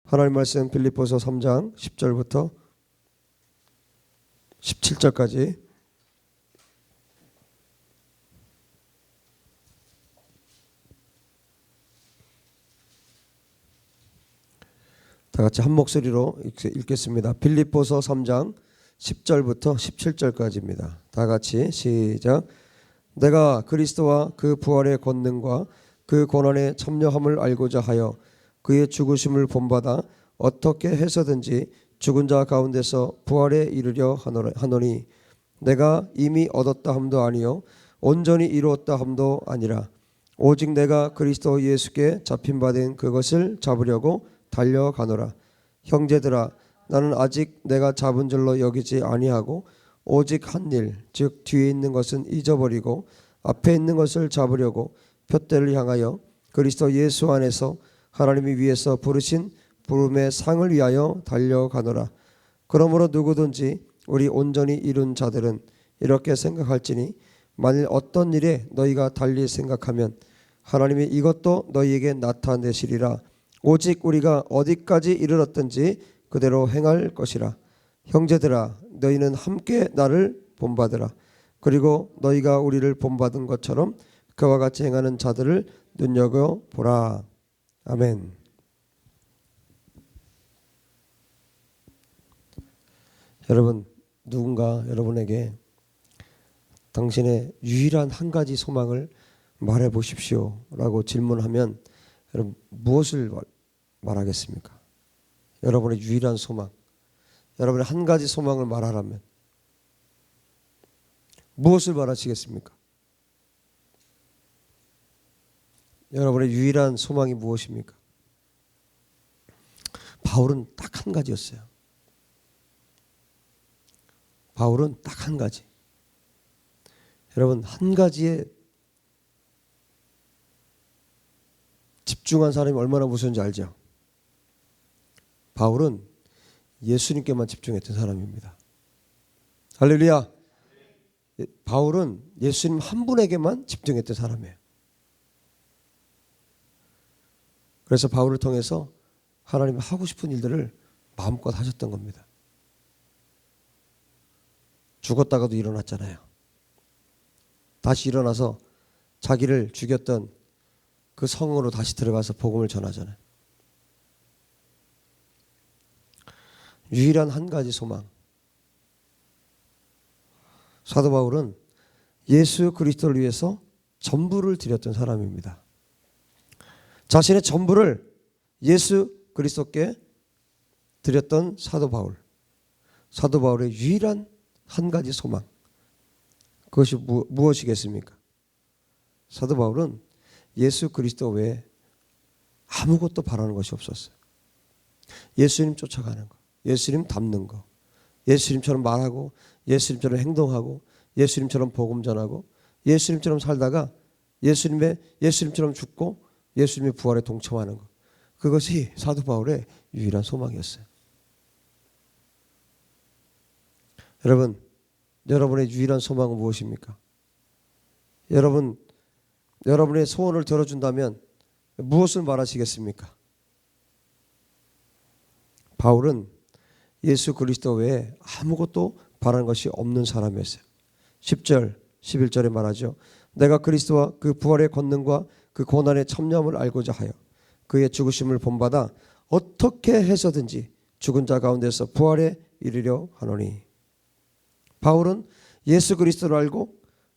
하나님 말씀 빌립보서 3장 10절부터 17절까지 다 같이 한 목소리로 읽겠습니다. 빌립보서 3장 10절부터 17절까지입니다. 다 같이 시작. 내가 그리스도와 그 부활의 권능과 그 고난에 참여함을 알고자 하여 그의 죽으심을 본받아 어떻게 해서든지 죽은 자 가운데서 부활에 이르려 하노니 내가 이미 얻었다 함도 아니요 온전히 이루었다 함도 아니라 오직 내가 그리스도 예수께 잡힌 바 된 그것을 잡으려고 달려가노라. 형제들아, 나는 아직 내가 잡은 줄로 여기지 아니하고 오직 한 일, 즉 뒤에 있는 것은 잊어버리고 앞에 있는 것을 잡으려고 푯대를 향하여 그리스도 예수 안에서 하나님이 위에서 부르신 부름의 상을 위하여 달려가노라. 그러므로 누구든지 우리 온전히 이룬 자들은 이렇게 생각할지니 만일 어떤 일에 너희가 달리 생각하면 하나님이 이것도 너희에게 나타내시리라. 오직 우리가 어디까지 이르렀든지 그대로 행할 것이라. 형제들아, 너희는 함께 나를 본받으라. 그리고 너희가 우리를 본받은 것처럼 그와 같이 행하는 자들을 눈여겨보라. 아멘. 여러분, 누군가 여러분에게 당신의 유일한 한 가지 소망을 말해 보십시오 라고 질문하면 여러분 무엇을 말하겠습니까? 여러분의 유일한 소망, 여러분의 한 가지 소망을 말하라면 무엇을 말하시겠습니까? 여러분의 유일한 소망이 무엇입니까? 바울은 딱 한 가지였어요. 바울은 딱 한 가지. 여러분, 한 가지에 집중한 사람이 얼마나 무서운지 알죠? 바울은 예수님께만 집중했던 사람입니다. 할렐루야. 바울은 예수님 한 분에게만 집중했던 사람이에요. 그래서 바울을 통해서 하나님이 하고 싶은 일들을 마음껏 하셨던 겁니다. 죽었다가도 일어났잖아요. 다시 일어나서 자기를 죽였던 그 성으로 다시 들어가서 복음을 전하잖아요. 유일한 한 가지 소망. 사도 바울은 예수 그리스도를 위해서 전부를 드렸던 사람입니다. 자신의 전부를 예수 그리스도께 드렸던 사도 바울. 사도 바울의 유일한 한 가지 소망. 그것이 무엇이겠습니까? 사도 바울은 예수 그리스도 외에 아무것도 바라는 것이 없었어요. 예수님 쫓아가는 거, 예수님 닮는 거, 예수님처럼 말하고 예수님처럼 행동하고 예수님처럼 복음 전하고 예수님처럼 살다가 예수님처럼 죽고 예수님의 부활에 동참하는 것. 그것이 사도 바울의 유일한 소망이었어요. 여러분, 여러분의 유일한 소망은 무엇입니까? 여러분의 소원을 들어준다면 무엇을 말하시겠습니까? 바울은 예수 그리스도 외에 아무것도 바라는 것이 없는 사람이었어요. 10절, 11절에 말하죠. 내가 그리스도와 그 부활의 권능과 그 고난의 참여함을 알고자 하여 그의 죽으심을 본받아 어떻게 해서든지 죽은 자 가운데서 부활에 이르려 하노니. 바울은 예수 그리스도를 알고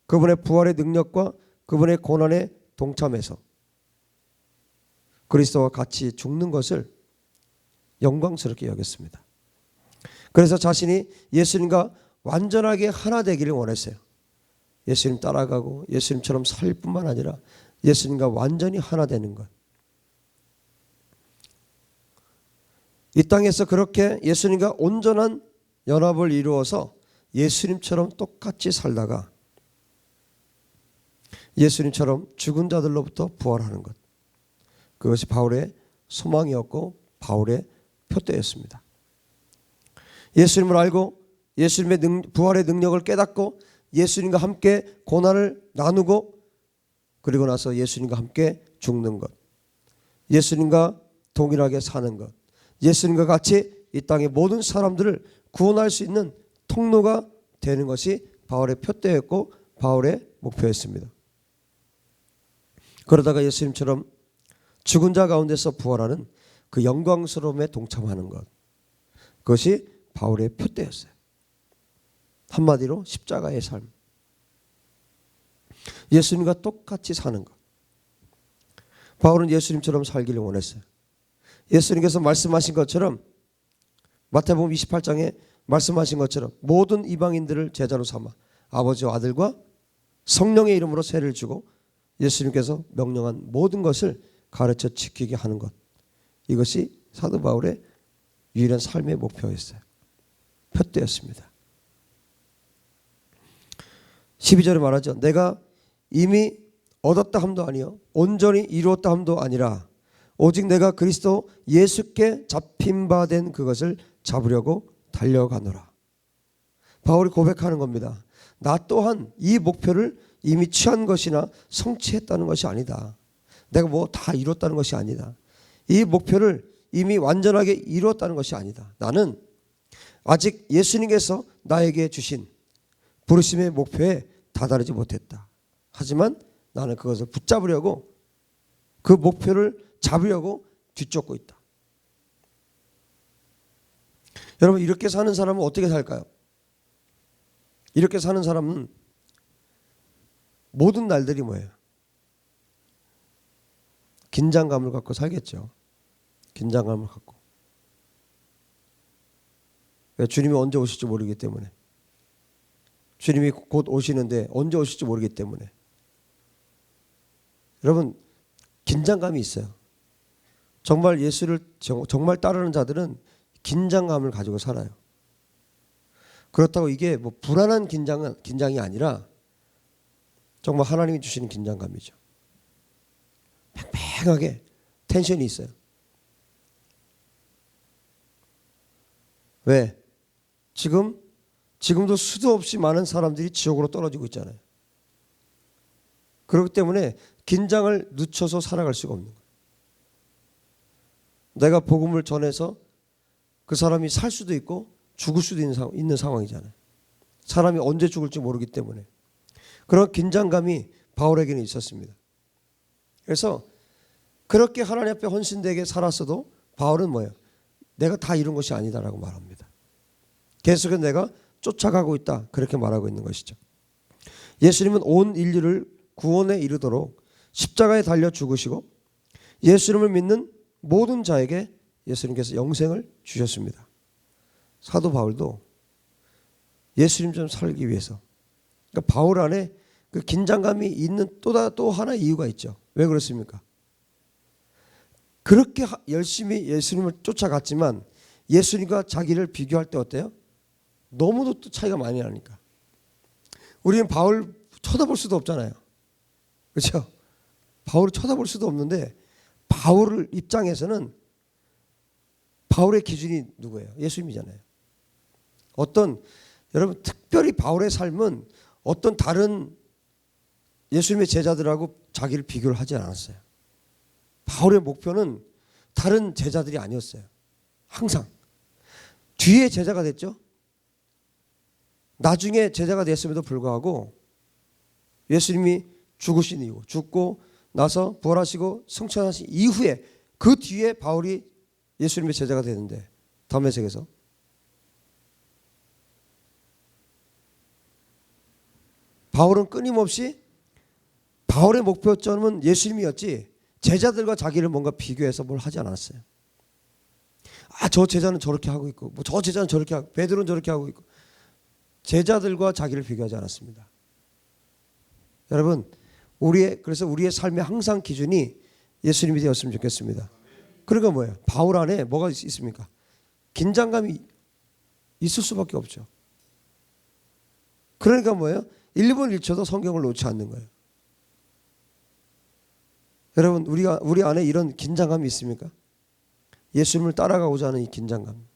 그분의 부활의 능력과 그분의 고난에 동참해서 그리스도와 같이 죽는 것을 영광스럽게 여겼습니다. 그래서 자신이 예수님과 완전하게 하나 되기를 원했어요. 예수님 따라가고 예수님처럼 살 뿐만 아니라 예수님과 완전히 하나 되는 것. 이 땅에서 그렇게 예수님과 온전한 연합을 이루어서 예수님처럼 똑같이 살다가 예수님처럼 죽은 자들로부터 부활하는 것. 그것이 바울의 소망이었고 바울의 표대였습니다. 예수님을 알고 예수님의 부활의 능력을 깨닫고 예수님과 함께 고난을 나누고 그리고 나서 예수님과 함께 죽는 것. 예수님과 동일하게 사는 것. 예수님과 같이 이 땅의 모든 사람들을 구원할 수 있는 통로가 되는 것이 바울의 표대였고 바울의 목표였습니다. 그러다가 예수님처럼 죽은 자 가운데서 부활하는 그 영광스러움에 동참하는 것, 그것이 바울의 표대였어요. 한마디로 십자가의 삶, 예수님과 똑같이 사는 것. 바울은 예수님처럼 살기를 원했어요. 예수님께서 말씀하신 것처럼 마태복음 28장에 말씀하신 것처럼 모든 이방인들을 제자로 삼아 아버지와 아들과 성령의 이름으로 세례를 주고 예수님께서 명령한 모든 것을 가르쳐 지키게 하는 것, 이것이 사도 바울의 유일한 삶의 목표였어요. 표대였습니다. 12절에 말하죠. 내가 이미 얻었다 함도 아니요 온전히 이루었다 함도 아니라 오직 내가 그리스도 예수께 잡힌 바 된 그것을 잡으려고 달려가노라. 바울이 고백하는 겁니다. 나 또한 이 목표를 이미 취한 것이나 성취했다는 것이 아니다. 내가 뭐 다 이뤘다는 것이 아니다. 이 목표를 이미 완전하게 이루었다는 것이 아니다. 나는 아직 예수님께서 나에게 주신 부르심의 목표에 다다르지 못했다. 하지만 나는 그것을 붙잡으려고, 그 목표를 잡으려고 뒤쫓고 있다. 여러분, 이렇게 사는 사람은 어떻게 살까요? 이렇게 사는 사람은 모든 날들이 뭐예요? 긴장감을 갖고 살겠죠. 긴장감을 갖고. 주님이 언제 오실지 모르기 때문에, 주님이 곧 오시는데 언제 오실지 모르기 때문에 여러분, 긴장감이 있어요. 정말 예수를 정말 따르는 자들은 긴장감을 가지고 살아요. 그렇다고 이게 뭐 불안한 긴장이 아니라 정말 하나님이 주시는 긴장감이죠. 팽팽하게 텐션이 있어요. 왜? 지금도 수도 없이 많은 사람들이 지옥으로 떨어지고 있잖아요. 그렇기 때문에 긴장을 늦춰서 살아갈 수가 없는 거예요. 내가 복음을 전해서 그 사람이 살 수도 있고 죽을 수도 있는 상황이잖아요. 사람이 언제 죽을지 모르기 때문에 그런 긴장감이 바울에게는 있었습니다. 그래서 그렇게 하나님 앞에 헌신되게 살았어도 바울은 뭐예요? 내가 다 이룬 것이 아니다라고 말합니다. 계속해서 내가 쫓아가고 있다, 그렇게 말하고 있는 것이죠. 예수님은 온 인류를 구원에 이르도록 십자가에 달려 죽으시고 예수님을 믿는 모든 자에게 예수님께서 영생을 주셨습니다. 사도 바울도 예수님처럼 살기 위해서, 그러니까 바울 안에 그 긴장감이 있는 또 하나의 이유가 있죠. 왜 그렇습니까? 그렇게 열심히 예수님을 쫓아갔지만 예수님과 자기를 비교할 때 어때요? 너무도 또 차이가 많이 나니까. 우리는 바울 쳐다볼 수도 없잖아요. 그렇죠? 바울을 쳐다볼 수도 없는데 바울 입장에서는 바울의 기준이 누구예요? 예수님이잖아요. 여러분, 특별히 바울의 삶은 어떤 다른 예수님의 제자들하고 자기를 비교를 하지 않았어요. 바울의 목표는 다른 제자들이 아니었어요. 항상 뒤에 제자가 됐죠. 나중에 제자가 됐음에도 불구하고 예수님이 죽으신 이후, 죽고 나서 부활하시고 성천하신 이후에 그 뒤에 바울이 예수님의 제자가 되는데, 다음의 책에서 바울은 끊임없이 바울의 목표점은 예수님이었지 제자들과 자기를 뭔가 비교해서 뭘 하지 않았어요. 저 제자는 저렇게 하고 있고, 뭐 저 제자는 저렇게 하고, 베드로는 저렇게 하고 있고, 제자들과 자기를 비교하지 않았습니다. 여러분, 그래서 우리의 삶의 항상 기준이 예수님이 되었으면 좋겠습니다. 그러니까 뭐예요? 바울 안에 뭐가 있습니까? 긴장감이 있을 수밖에 없죠. 그러니까 뭐예요? 1분 1초도 성경을 놓지 않는 거예요. 여러분, 우리 안에 이런 긴장감이 있습니까? 예수님을 따라가고자 하는 이 긴장감.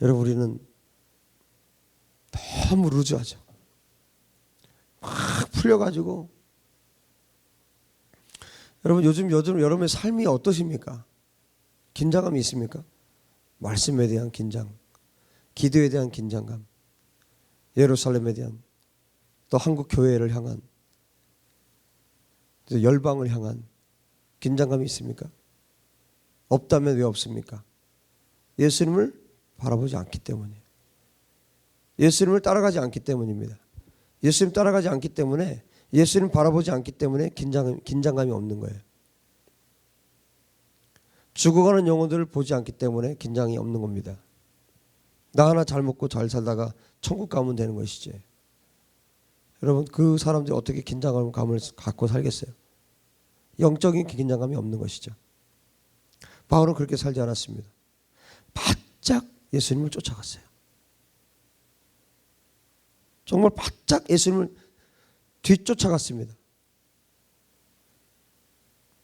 여러분, 우리는 너무 루즈하죠. 막 풀려가지고 요즘 여러분의 삶이 어떠십니까? 긴장감이 있습니까? 말씀에 대한 긴장, 기도에 대한 긴장감, 예루살렘에 대한, 또 한국 교회를 향한, 열방을 향한 긴장감이 있습니까? 없다면 왜 없습니까? 예수님을 바라보지 않기 때문이에요. 예수님을 따라가지 않기 때문입니다. 예수님 따라가지 않기 때문에, 예수님 바라보지 않기 때문에 긴장감이 없는 거예요. 죽어가는 영혼들을 보지 않기 때문에 긴장이 없는 겁니다. 나 하나 잘 먹고 잘 살다가 천국 가면 되는 것이지. 여러분, 그 사람들이 어떻게 긴장감을 갖고 살겠어요? 영적인 긴장감이 없는 것이죠. 바울은 그렇게 살지 않았습니다. 바짝 예수님을 쫓아갔어요. 정말 바짝 예수님을 뒤쫓아갔습니다.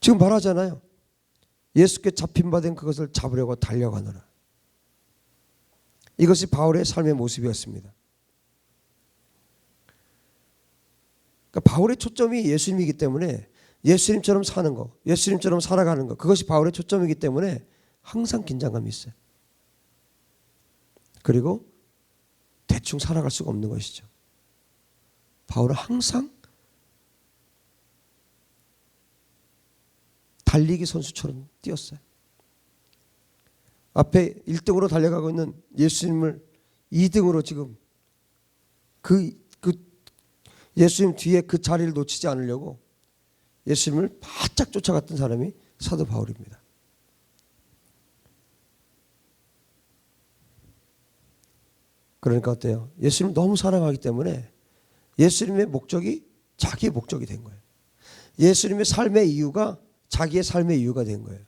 지금 말하잖아요. 예수께 잡힌 바 된 그것을 잡으려고 달려가노라. 이것이 바울의 삶의 모습이었습니다. 그러니까 바울의 초점이 예수님이기 때문에 예수님처럼 사는 거, 예수님처럼 살아가는 거, 그것이 바울의 초점이기 때문에 항상 긴장감이 있어요. 그리고 대충 살아갈 수가 없는 것이죠. 바울은 항상 달리기 선수처럼 뛰었어요. 앞에 1등으로 달려가고 있는 예수님을 2등으로 지금 그 예수님 뒤에 그 자리를 놓치지 않으려고 예수님을 바짝 쫓아갔던 사람이 사도 바울입니다. 그러니까 어때요? 예수님을 너무 사랑하기 때문에 예수님의 목적이 자기의 목적이 된 거예요. 예수님의 삶의 이유가 자기의 삶의 이유가 된 거예요.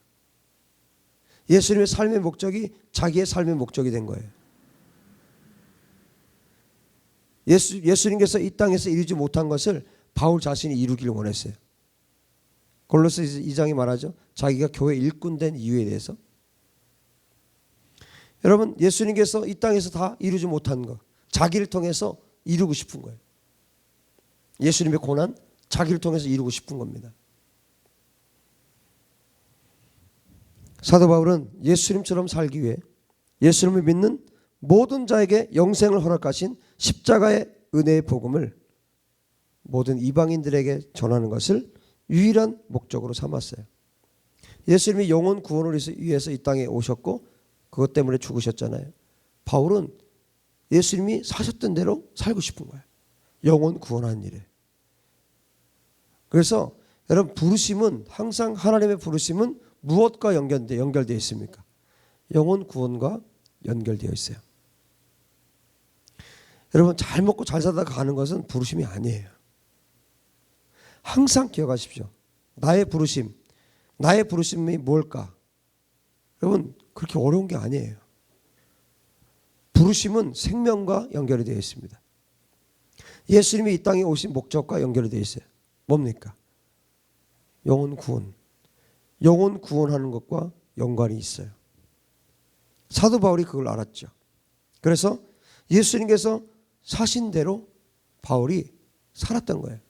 예수님의 삶의 목적이 자기의 삶의 목적이 된 거예요. 예수님께서 이 땅에서 이루지 못한 것을 바울 자신이 이루기를 원했어요. 골로새 2장이 말하죠. 자기가 교회 일꾼 된 이유에 대해서. 여러분, 예수님께서 이 땅에서 다 이루지 못한 것, 자기를 통해서 이루고 싶은 거예요. 예수님의 고난, 자기를 통해서 이루고 싶은 겁니다. 사도 바울은 예수님처럼 살기 위해 예수님을 믿는 모든 자에게 영생을 허락하신 십자가의 은혜의 복음을 모든 이방인들에게 전하는 것을 유일한 목적으로 삼았어요. 예수님이 영혼 구원을 위해서 이 땅에 오셨고 그것 때문에 죽으셨잖아요. 바울은 예수님이 사셨던 대로 살고 싶은 거예요. 영혼 구원하는 일에. 그래서 여러분, 부르심은 항상, 하나님의 부르심은 무엇과 연결되어 있습니까? 영혼 구원과 연결되어 있어요. 여러분, 잘 먹고 잘 살다가 가는 것은 부르심이 아니에요. 항상 기억하십시오. 나의 부르심이 뭘까? 여러분, 그렇게 어려운 게 아니에요. 부르심은 생명과 연결이 되어 있습니다. 예수님이 이 땅에 오신 목적과 연결이 되어 있어요. 뭡니까? 영혼 구원. 영혼 구원하는 것과 연관이 있어요. 사도 바울이 그걸 알았죠. 그래서 예수님께서 사신 대로 바울이 살았던 거예요.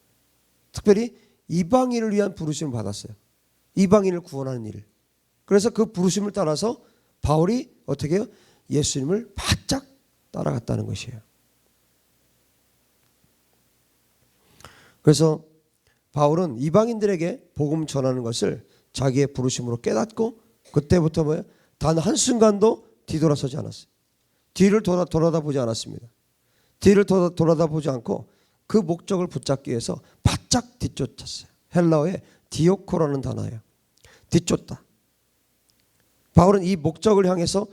특별히 이방인을 위한 부르심을 받았어요. 이방인을 구원하는 일. 그래서 그 부르심을 따라서 바울이 어떻게 해요? 예수님을 바짝 따라갔다는 것이에요. 그래서 바울은 이방인들에게 복음 전하는 것을 자기의 부르심으로 깨닫고 그때부터 뭐예요? 단 한순간도 뒤돌아서지 않았어요. 뒤를 돌아다보지 않았습니다. 뒤를 돌아다보지 않고 그 목적을 붙잡기 위해서 바짝 뒤쫓았어요. 헬라어의 디오코라는 단어예요. 뒤쫓다. 바울은 이 목적을 향해서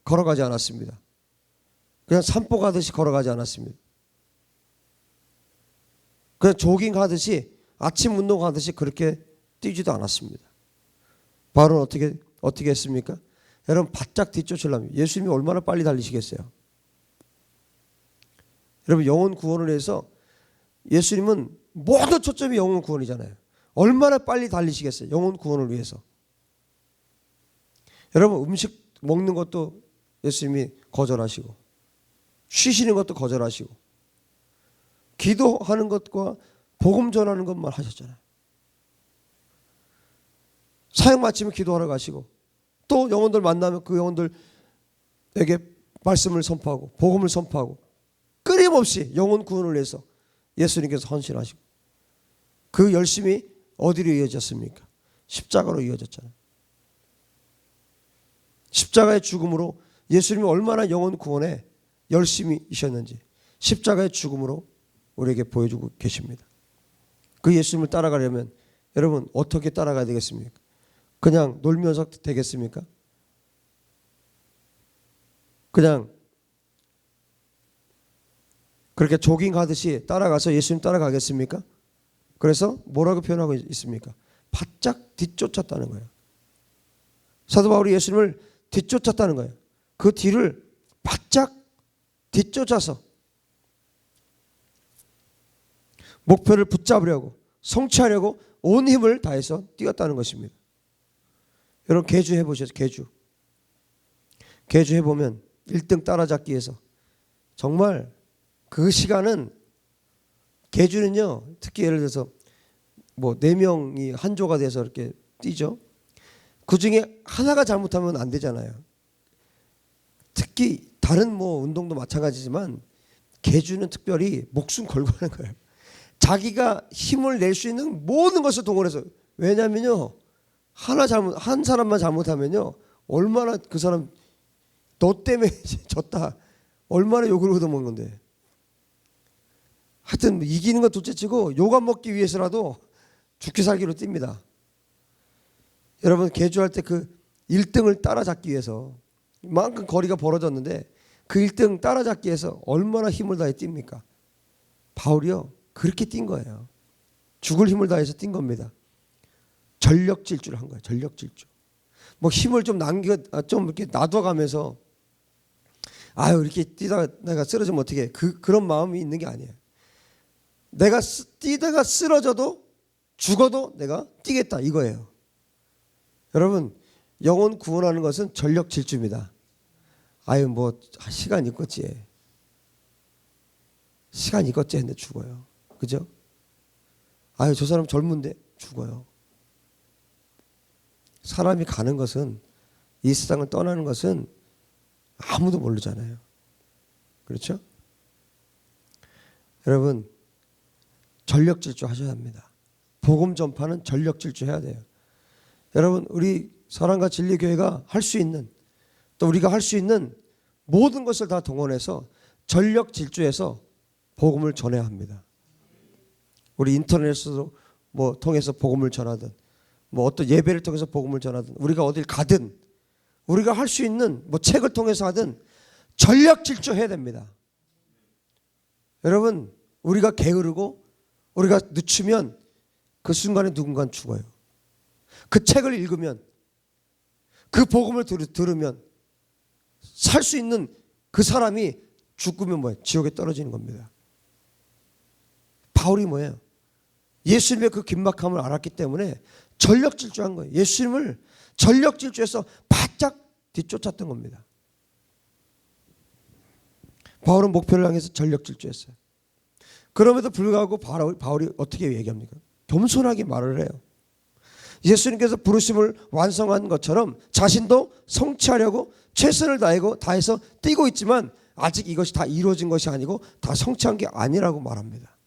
걸어가지 않았습니다. 그냥 산보 가듯이 걸어가지 않았습니다. 그냥 조깅하듯이, 아침 운동하듯이 그렇게 뛰지도 않았습니다. 바울은 어떻게 했습니까? 여러분, 바짝 뒤쫓으려면 예수님이 얼마나 빨리 달리시겠어요? 여러분, 영혼 구원을 위해서 예수님은 모든 초점이 영혼 구원이잖아요. 얼마나 빨리 달리시겠어요? 영혼 구원을 위해서. 여러분, 음식 먹는 것도 예수님이 거절하시고, 쉬시는 것도 거절하시고, 기도하는 것과 복음 전하는 것만 하셨잖아요. 사역 마치면 기도하러 가시고 또 영혼들 만나면 그 영혼들에게 말씀을 선포하고 복음을 선포하고 끊임없이 영혼 구원을 위해서 예수님께서 헌신하시고 그 열심이 어디로 이어졌습니까? 십자가로 이어졌잖아요. 십자가의 죽음으로 예수님이 얼마나 영혼 구원에 열심히 이셨는지 십자가의 죽음으로 우리에게 보여주고 계십니다. 그 예수님을 따라가려면 여러분 어떻게 따라가야 되겠습니까? 그냥 놀면서 되겠습니까? 그냥 그렇게 조깅하듯이 따라가서 예수님 따라가겠습니까? 그래서 뭐라고 표현하고 있습니까? 바짝 뒤쫓았다는 거예요. 사도 바울이 예수님을 뒤쫓았다는 거예요. 그 뒤를 바짝 뒤쫓아서 목표를 붙잡으려고 성취하려고 온 힘을 다해서 뛰었다는 것입니다. 여러분 계주 해보셨죠? 계주 해보면 1등 따라잡기 위해서 정말 그 시간은 계주는요 특히 예를 들어서 뭐 4명이 한 조가 돼서 이렇게 뛰죠. 그 중에 하나가 잘못하면 안 되잖아요. 특히 다른 뭐 운동도 마찬가지지만 계주는 특별히 목숨 걸고 하는 거예요. 자기가 힘을 낼 수 있는 모든 것을 동원해서 왜냐면요 한 사람만 잘못하면요 얼마나 그 사람 너 때문에 졌다 얼마나 욕을 얻어먹는 건데 하여튼 이기는 건 둘째치고 욕 안 먹기 위해서라도 죽기 살기로 뜁니다. 여러분 계주할 때 그 1등을 따라잡기 위해서 이만큼 거리가 벌어졌는데 그 1등 따라잡기 위해서 얼마나 힘을 다해 뜁니까? 바울이요 그렇게 뛴 거예요. 죽을 힘을 다해서 뛴 겁니다. 전력 질주를 한 거예요. 전력 질주. 뭐 힘을 좀 좀 이렇게 놔둬가면서 아유 이렇게 뛰다가 내가 쓰러지면 어떻게 그런 마음이 있는 게 아니에요. 내가 뛰다가 쓰러져도 죽어도 내가 뛰겠다 이거예요. 여러분 영혼 구원하는 것은 전력 질주입니다. 아유 뭐 시간 있겠지. 시간 있겠지 했는데 죽어요. 그죠? 아유 저 사람 젊은데 죽어요. 사람이 가는 것은 이 세상을 떠나는 것은 아무도 모르잖아요. 그렇죠? 여러분 전력 질주 하셔야 합니다. 복음 전파는 전력 질주 해야 돼요. 여러분 우리 사랑과 진리교회가 할 수 있는 또 우리가 할 수 있는 모든 것을 다 동원해서 전력 질주해서 복음을 전해야 합니다. 우리 인터넷으로 뭐 통해서 복음을 전하든 뭐 어떤 예배를 통해서 복음을 전하든 우리가 어딜 가든 우리가 할 수 있는 뭐 책을 통해서 하든 전력 질주해야 됩니다. 여러분 우리가 게으르고 우리가 늦추면 그 순간에 누군가는 죽어요. 그 책을 읽으면 그 복음을 들으면 살 수 있는 그 사람이 죽으면 뭐예요? 지옥에 떨어지는 겁니다. 바울이 뭐예요? 예수님의 그 긴박함을 알았기 때문에 전력 질주한 거예요. 예수님을 전력 질주해서 바짝 뒤쫓았던 겁니다. 바울은 목표를 향해서 전력 질주했어요. 그럼에도 불구하고 바울이 어떻게 얘기합니까? 겸손하게 말을 해요. 예수님께서 부르심을 완성한 것처럼 자신도 성취하려고 최선을 다해서 뛰고 있지만 아직 이것이 다 이루어진 것이 아니고 다 성취한 게 아니라고 말합니다.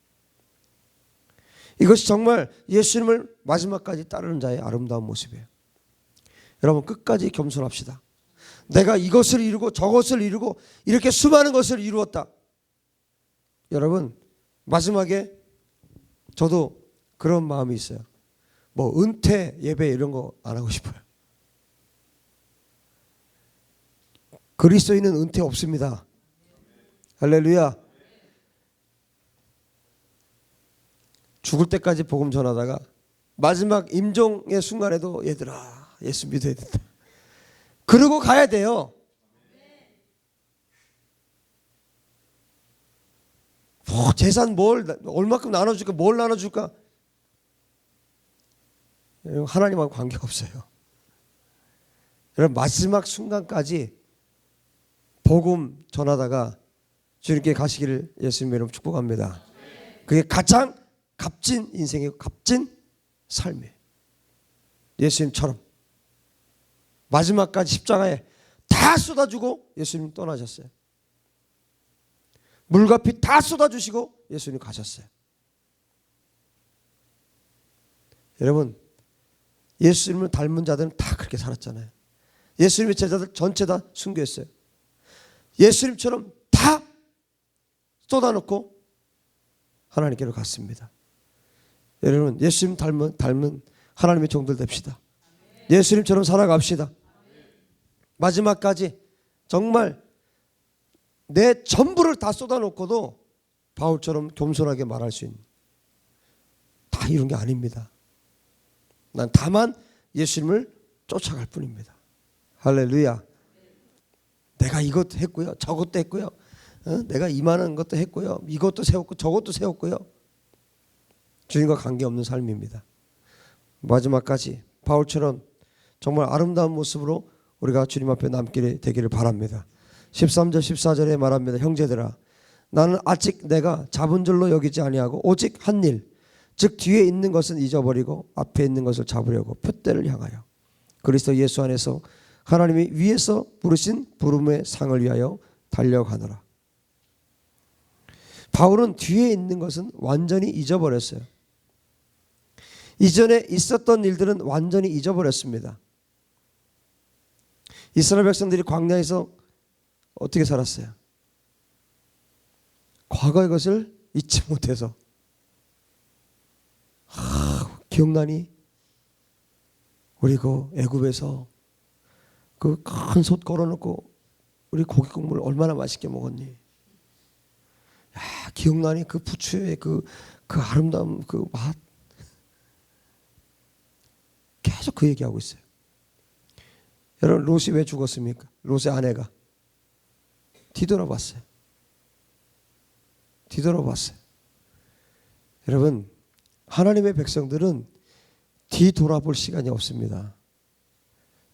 이것이 정말 예수님을 마지막까지 따르는 자의 아름다운 모습이에요. 여러분 끝까지 겸손합시다. 내가 이것을 이루고 저것을 이루고 이렇게 수많은 것을 이루었다. 여러분 마지막에 저도 그런 마음이 있어요. 뭐 은퇴 예배 이런 거 안 하고 싶어요. 그리스도인은 은퇴 없습니다. 할렐루야. 죽을 때까지 복음 전하다가 마지막 임종의 순간에도 얘들아 예수 믿어야 된다. 그러고 가야 돼요. 뭐 재산 얼마큼 나눠줄까? 뭘 나눠줄까? 하나님하고 관계없어요. 여러분 마지막 순간까지 복음 전하다가 주님께 가시기를 예수님 이름으로 축복합니다. 그게 가장 값진 인생이고 값진 삶이에요. 예수님처럼 마지막까지 십자가에 다 쏟아주고 예수님 떠나셨어요. 물과 피 다 쏟아주시고 예수님 가셨어요. 여러분, 예수님을 닮은 자들은 다 그렇게 살았잖아요. 예수님의 제자들 전체 다 순교했어요. 예수님처럼 다 쏟아놓고 하나님께로 갔습니다. 여러분, 예수님 닮은 하나님의 종들 됩시다. 예수님처럼 살아갑시다. 마지막까지 정말 내 전부를 다 쏟아놓고도 바울처럼 겸손하게 말할 수 있는, 다 이런 게 아닙니다. 난 다만 예수님을 쫓아갈 뿐입니다. 할렐루야. 내가 이것도 했고요, 저것도 했고요, 내가 이만한 것도 했고요, 이것도 세웠고 저것도 세웠고요. 주님과 관계없는 삶입니다. 마지막까지 바울처럼 정말 아름다운 모습으로 우리가 주님 앞에 남게 되기를 바랍니다. 13절 14절에 말합니다. 형제들아, 나는 아직 내가 잡은 줄로 여기지 아니하고 오직 한 일, 즉 뒤에 있는 것은 잊어버리고 앞에 있는 것을 잡으려고 푯대를 향하여 그리스도 예수 안에서 하나님이 위에서 부르신 부름의 상을 위하여 달려가노라. 바울은 뒤에 있는 것은 완전히 잊어버렸어요. 이전에 있었던 일들은 완전히 잊어버렸습니다. 이스라엘 백성들이 광야에서 어떻게 살았어요? 과거의 것을 잊지 못해서. 기억나니? 우리 그 애굽에서 그 큰 솥 걸어놓고 우리 고기 국물 얼마나 맛있게 먹었니? 야, 기억나니? 그 부추의 그 아름다운 그 맛. 계속 그 얘기하고 있어요. 여러분, 롯이 왜 죽었습니까? 롯의 아내가 뒤돌아봤어요. 여러분, 하나님의 백성들은 뒤돌아볼 시간이 없습니다.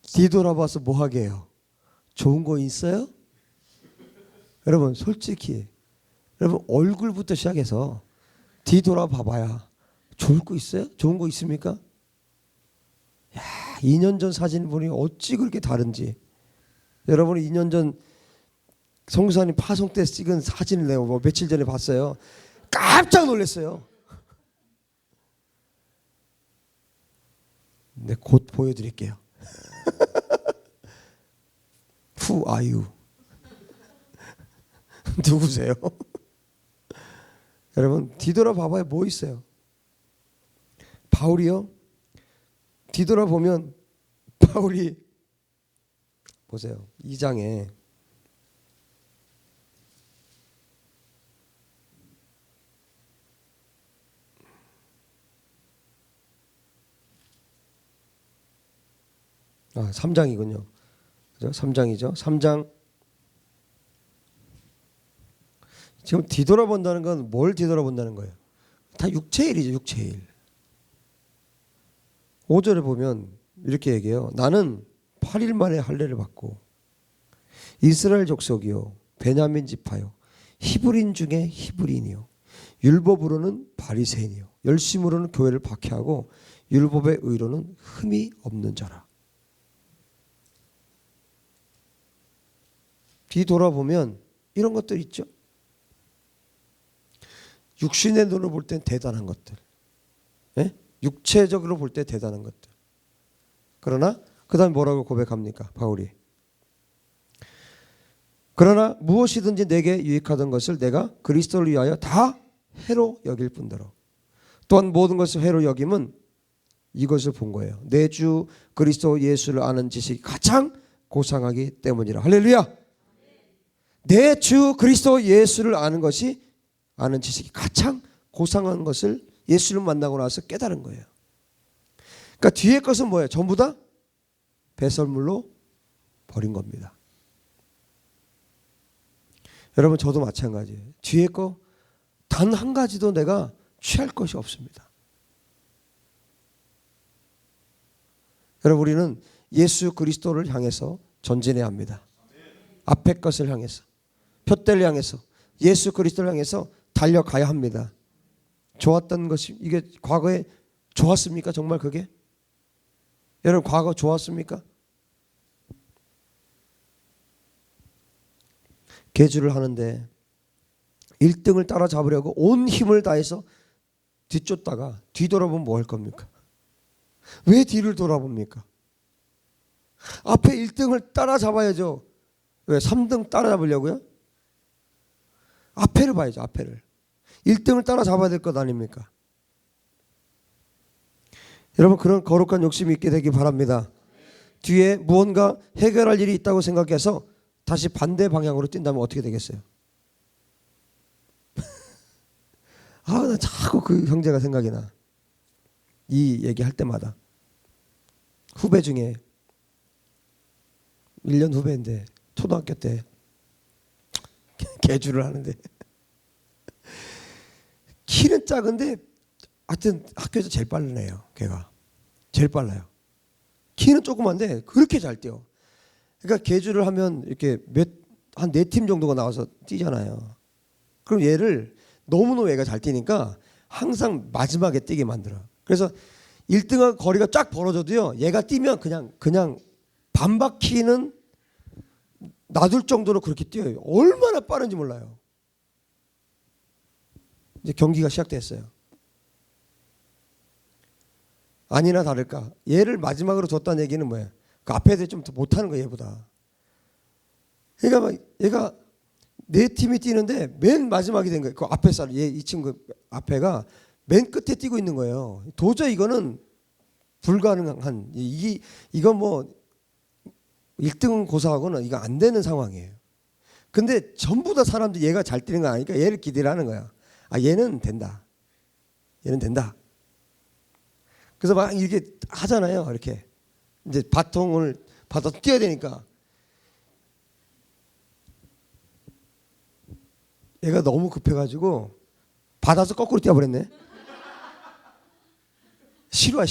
뒤돌아봐서 뭐 하게 해요? 좋은 거 있어요? 여러분, 솔직히 여러분, 얼굴부터 시작해서 뒤돌아봐봐야 좋을 거 있어요? 좋은 거 있습니까? 야, 2년 전 사진 보니 어찌 그렇게 다른지. 여러분이 2년 전 성수사님 파송 때 찍은 사진을 내가 며칠 전에 봤어요. 깜짝 놀랐어요. 네, 곧 보여드릴게요. Who are you? 누구세요? 여러분, 뒤돌아봐봐야 뭐 있어요? 바울이요? 뒤돌아보면 바울이 보세요. 2장에 아, 3장이군요. 그죠? 3장이죠. 3장. 지금 뒤돌아본다는 건 뭘 뒤돌아본다는 거예요? 다 육체의 일이죠. 육체의 일. 5절에 보면 이렇게 얘기해요. 나는 8일 만에 할례를 받고 이스라엘 족속이요 베냐민 지파요 히브리인 중에 히브리인이요 율법으로는 바리새인이요 열심으로는 교회를 박해하고 율법의 의로는 흠이 없는 자라. 뒤돌아보면 이런 것들 있죠. 육신의 눈으로 볼 땐 대단한 것들, 예? 육체적으로 볼 때 대단한 것들. 그러나 그 다음에 뭐라고 고백합니까? 바울이. 그러나 무엇이든지 내게 유익하던 것을 내가 그리스도를 위하여 다 해로 여길 뿐더러 또한 모든 것을 해로 여김은 이것을 본 거예요. 내 주 그리스도 예수를 아는 지식이 가장 고상하기 때문이라. 할렐루야. 내 주 그리스도 예수를 아는 지식이 가장 고상한 것을 예수를 만나고 나서 깨달은 거예요. 그러니까 뒤에 것은 뭐예요? 전부 다 배설물로 버린 겁니다. 여러분, 저도 마찬가지예요. 뒤에 거 단 한 가지도 내가 취할 것이 없습니다. 여러분, 우리는 예수 그리스도를 향해서 전진해야 합니다. 앞에 것을 향해서, 푯대를 향해서, 예수 그리스도를 향해서 달려가야 합니다. 좋았던 것이, 이게 과거에 좋았습니까? 정말 그게? 여러분, 과거 좋았습니까? 계주를 하는데 1등을 따라잡으려고 온 힘을 다해서 뒤쫓다가 뒤돌아보면 뭐 할 겁니까? 왜 뒤를 돌아봅니까? 앞에 1등을 따라잡아야죠. 왜? 3등 따라잡으려고요? 앞에를 봐야죠. 앞에를. 1등을 따라잡아야 될 것 아닙니까? 여러분, 그런 거룩한 욕심이 있게 되기 바랍니다. 뒤에 무언가 해결할 일이 있다고 생각해서 다시 반대 방향으로 뛴다면 어떻게 되겠어요? 나 자꾸 그 형제가 생각이 나. 이 얘기할 때마다. 후배 중에 1년 후배인데 초등학교 때 계주를 하는데 키는 작은데 하여튼 학교에서 제일 빠른 애예요. 걔가 제일 빨라요. 키는 조그만데 그렇게 잘 뛰어. 그러니까 계주를 하면 이렇게 한 4팀 정도가 나와서 뛰잖아요. 그럼 얘를 너무너무 얘가 잘 뛰니까 항상 마지막에 뛰게 만들어. 그래서 1등은 거리가 쫙 벌어져도요, 얘가 뛰면 그냥 반 바퀴는 놔둘 정도로 그렇게 뛰어요. 얼마나 빠른지 몰라요. 이제 경기가 시작됐어요. 아니나 다를까 얘를 마지막으로 줬다는 얘기는 뭐예요? 그 앞에 애들이 좀 더 못하는 거예요, 얘보다. 그러니까 막 얘가 4팀이 뛰는데 맨 마지막이 된 거예요. 그 앞에 이 친구 앞에가 맨 끝에 뛰고 있는 거예요. 도저히 이거는 불가능한, 이건 뭐 1등은 고사하고는 이거 안 되는 상황이에요. 근데 전부 다 사람들이 얘가 잘 뛰는 거 아니까 얘를 기대를 하는 거야. 얘는 된다. 얘는 된다. 그래서 막 이렇게 하잖아요. 이렇게 이제 바통을 받아서 뛰어야 되니까 얘가 너무 급해가지고 받아서 거꾸로 뛰어버렸네. 실화.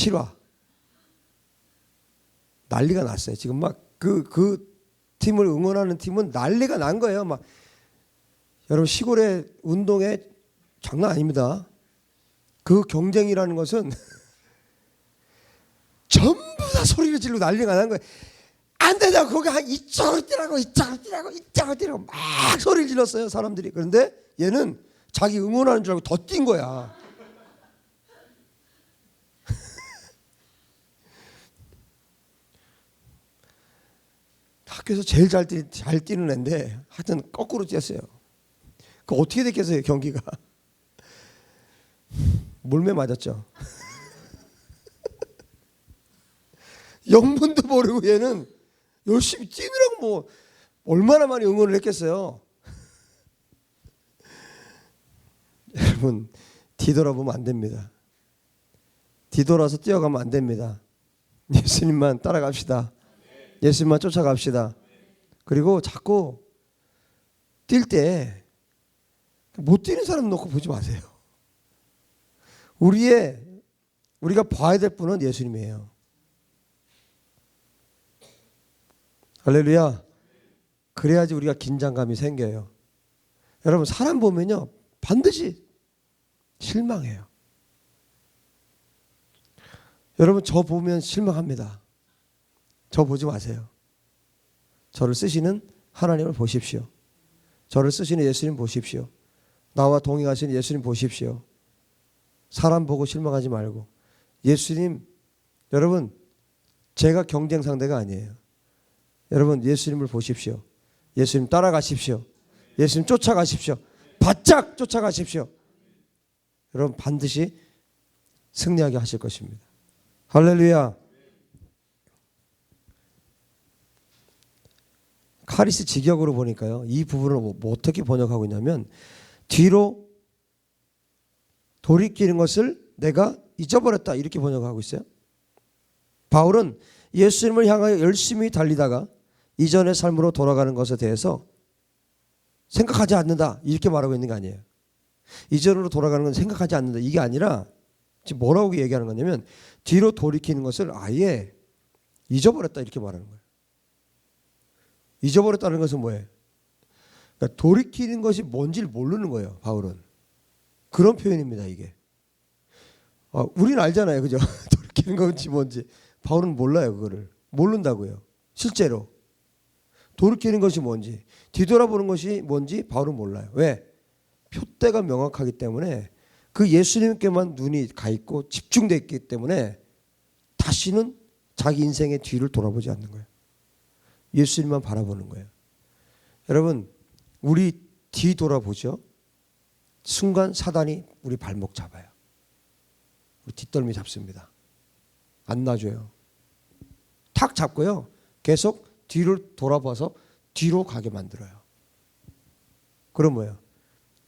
난리가 났어요. 지금 막 그 팀을 응원하는 팀은 난리가 난 거예요. 막 여러분, 시골의 운동에 장난 아닙니다. 그 경쟁이라는 것은 전부 다 소리를 지르고 난리가 난 거예요. 안 된다고, 거기 이쪽으로 뛰라고 막 소리를 질렀어요, 사람들이. 그런데 얘는 자기 응원하는 줄 알고 더 뛴 거야. 학교에서 제일 잘 뛰는 애인데 하여튼 거꾸로 뛰었어요. 그 어떻게 됐겠어요, 경기가. 몰매 맞았죠. 영문도 모르고 얘는 열심히 뛰느라고 뭐 얼마나 많이 응원을 했겠어요. 여러분, 뒤돌아보면 안 됩니다. 뒤돌아서 뛰어가면 안 됩니다. 예수님만 따라갑시다. 예수님만 쫓아갑시다. 그리고 자꾸 뛸 때 못 뛰는 사람 놓고 보지 마세요. 우리가 봐야 될 분은 예수님이에요. 할렐루야. 그래야지 우리가 긴장감이 생겨요. 여러분, 사람 보면요 반드시 실망해요. 여러분, 저 보면 실망합니다. 저 보지 마세요. 저를 쓰시는 하나님을 보십시오. 저를 쓰시는 예수님 보십시오. 나와 동행하시는 예수님 보십시오. 사람 보고 실망하지 말고. 예수님, 여러분, 제가 경쟁 상대가 아니에요. 여러분, 예수님을 보십시오. 예수님 따라가십시오. 예수님 쫓아가십시오. 바짝 쫓아가십시오. 여러분, 반드시 승리하게 하실 것입니다. 할렐루야. 카리스 직역으로 보니까요, 이 부분을 뭐 어떻게 번역하고 있냐면, 뒤로 돌이키는 것을 내가 잊어버렸다, 이렇게 번역하고 있어요. 바울은 예수님을 향하여 열심히 달리다가 이전의 삶으로 돌아가는 것에 대해서 생각하지 않는다, 이렇게 말하고 있는 게 아니에요. 이전으로 돌아가는 건 생각하지 않는다, 이게 아니라 지금 뭐라고 얘기하는 거냐면, 뒤로 돌이키는 것을 아예 잊어버렸다, 이렇게 말하는 거예요. 잊어버렸다는 것은 뭐예요? 그러니까 돌이키는 것이 뭔지를 모르는 거예요, 바울은. 그런 표현입니다, 이게. 우리는 알잖아요, 그죠? 돌이키는 건지 뭔지. 바울은 몰라요, 그거를. 모른다고요, 실제로. 돌이키는 것이 뭔지, 뒤돌아보는 것이 뭔지 바울은 몰라요. 왜? 표대가 명확하기 때문에 그 예수님께만 눈이 가 있고 집중되어 있기 때문에 다시는 자기 인생의 뒤를 돌아보지 않는 거예요. 예수님만 바라보는 거예요. 여러분, 우리 뒤 돌아보죠. 순간 사단이 우리 발목 잡아요. 우리 뒷덜미 잡습니다. 안 놔줘요. 탁 잡고요. 계속 뒤를 돌아봐서 뒤로 가게 만들어요. 그럼 뭐예요?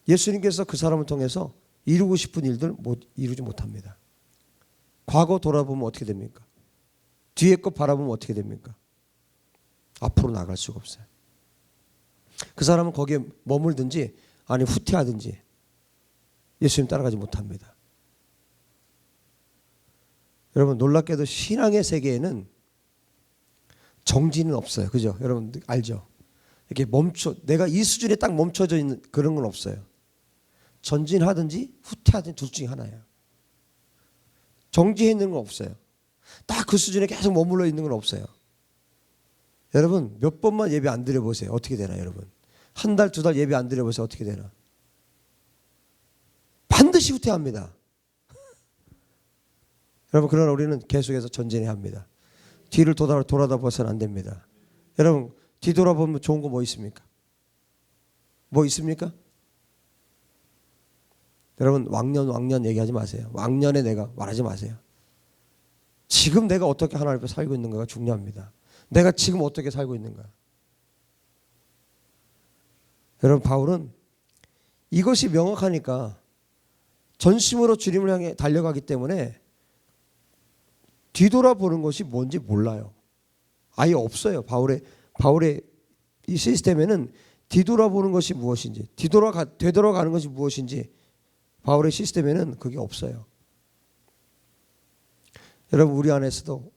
예수님께서 그 사람을 통해서 이루고 싶은 일들 이루지 못합니다. 과거 돌아보면 어떻게 됩니까? 뒤에 거 바라보면 어떻게 됩니까? 앞으로 나갈 수가 없어요. 그 사람은 거기에 머물든지 아니 후퇴하든지 예수님 따라가지 못합니다. 여러분, 놀랍게도 신앙의 세계에는 정지는 없어요. 그죠? 여러분 알죠? 이렇게 내가 이 수준에 딱 멈춰져 있는 그런 건 없어요. 전진하든지 후퇴하든지 둘 중에 하나예요. 정지해 있는 건 없어요. 딱 그 수준에 계속 머물러 있는 건 없어요. 여러분, 몇 번만 예배 안 드려보세요. 어떻게 되나 여러분? 한 달, 두 달 예배 안 드려보세요. 어떻게 되나? 반드시 후퇴합니다. 여러분, 그러나 우리는 계속해서 전진해야 합니다. 뒤를 돌아다봐서는 안 됩니다. 여러분, 뒤돌아보면 좋은 거 뭐 있습니까? 뭐 있습니까? 여러분, 왕년 얘기하지 마세요. 왕년에 내가 말하지 마세요. 지금 내가 어떻게 하나님 앞에 살고 있는가가 중요합니다. 내가 지금 어떻게 살고 있는가. 여러분, 바울은 이것이 명확하니까 전심으로 주님을 향해 달려가기 때문에 뒤돌아보는 것이 뭔지 몰라요. 아예 없어요. 바울의 이 시스템에는 뒤돌아보는 것이 무엇인지, 되돌아가는 것이 무엇인지 바울의 시스템에는 그게 없어요. 여러분, 우리 안에서도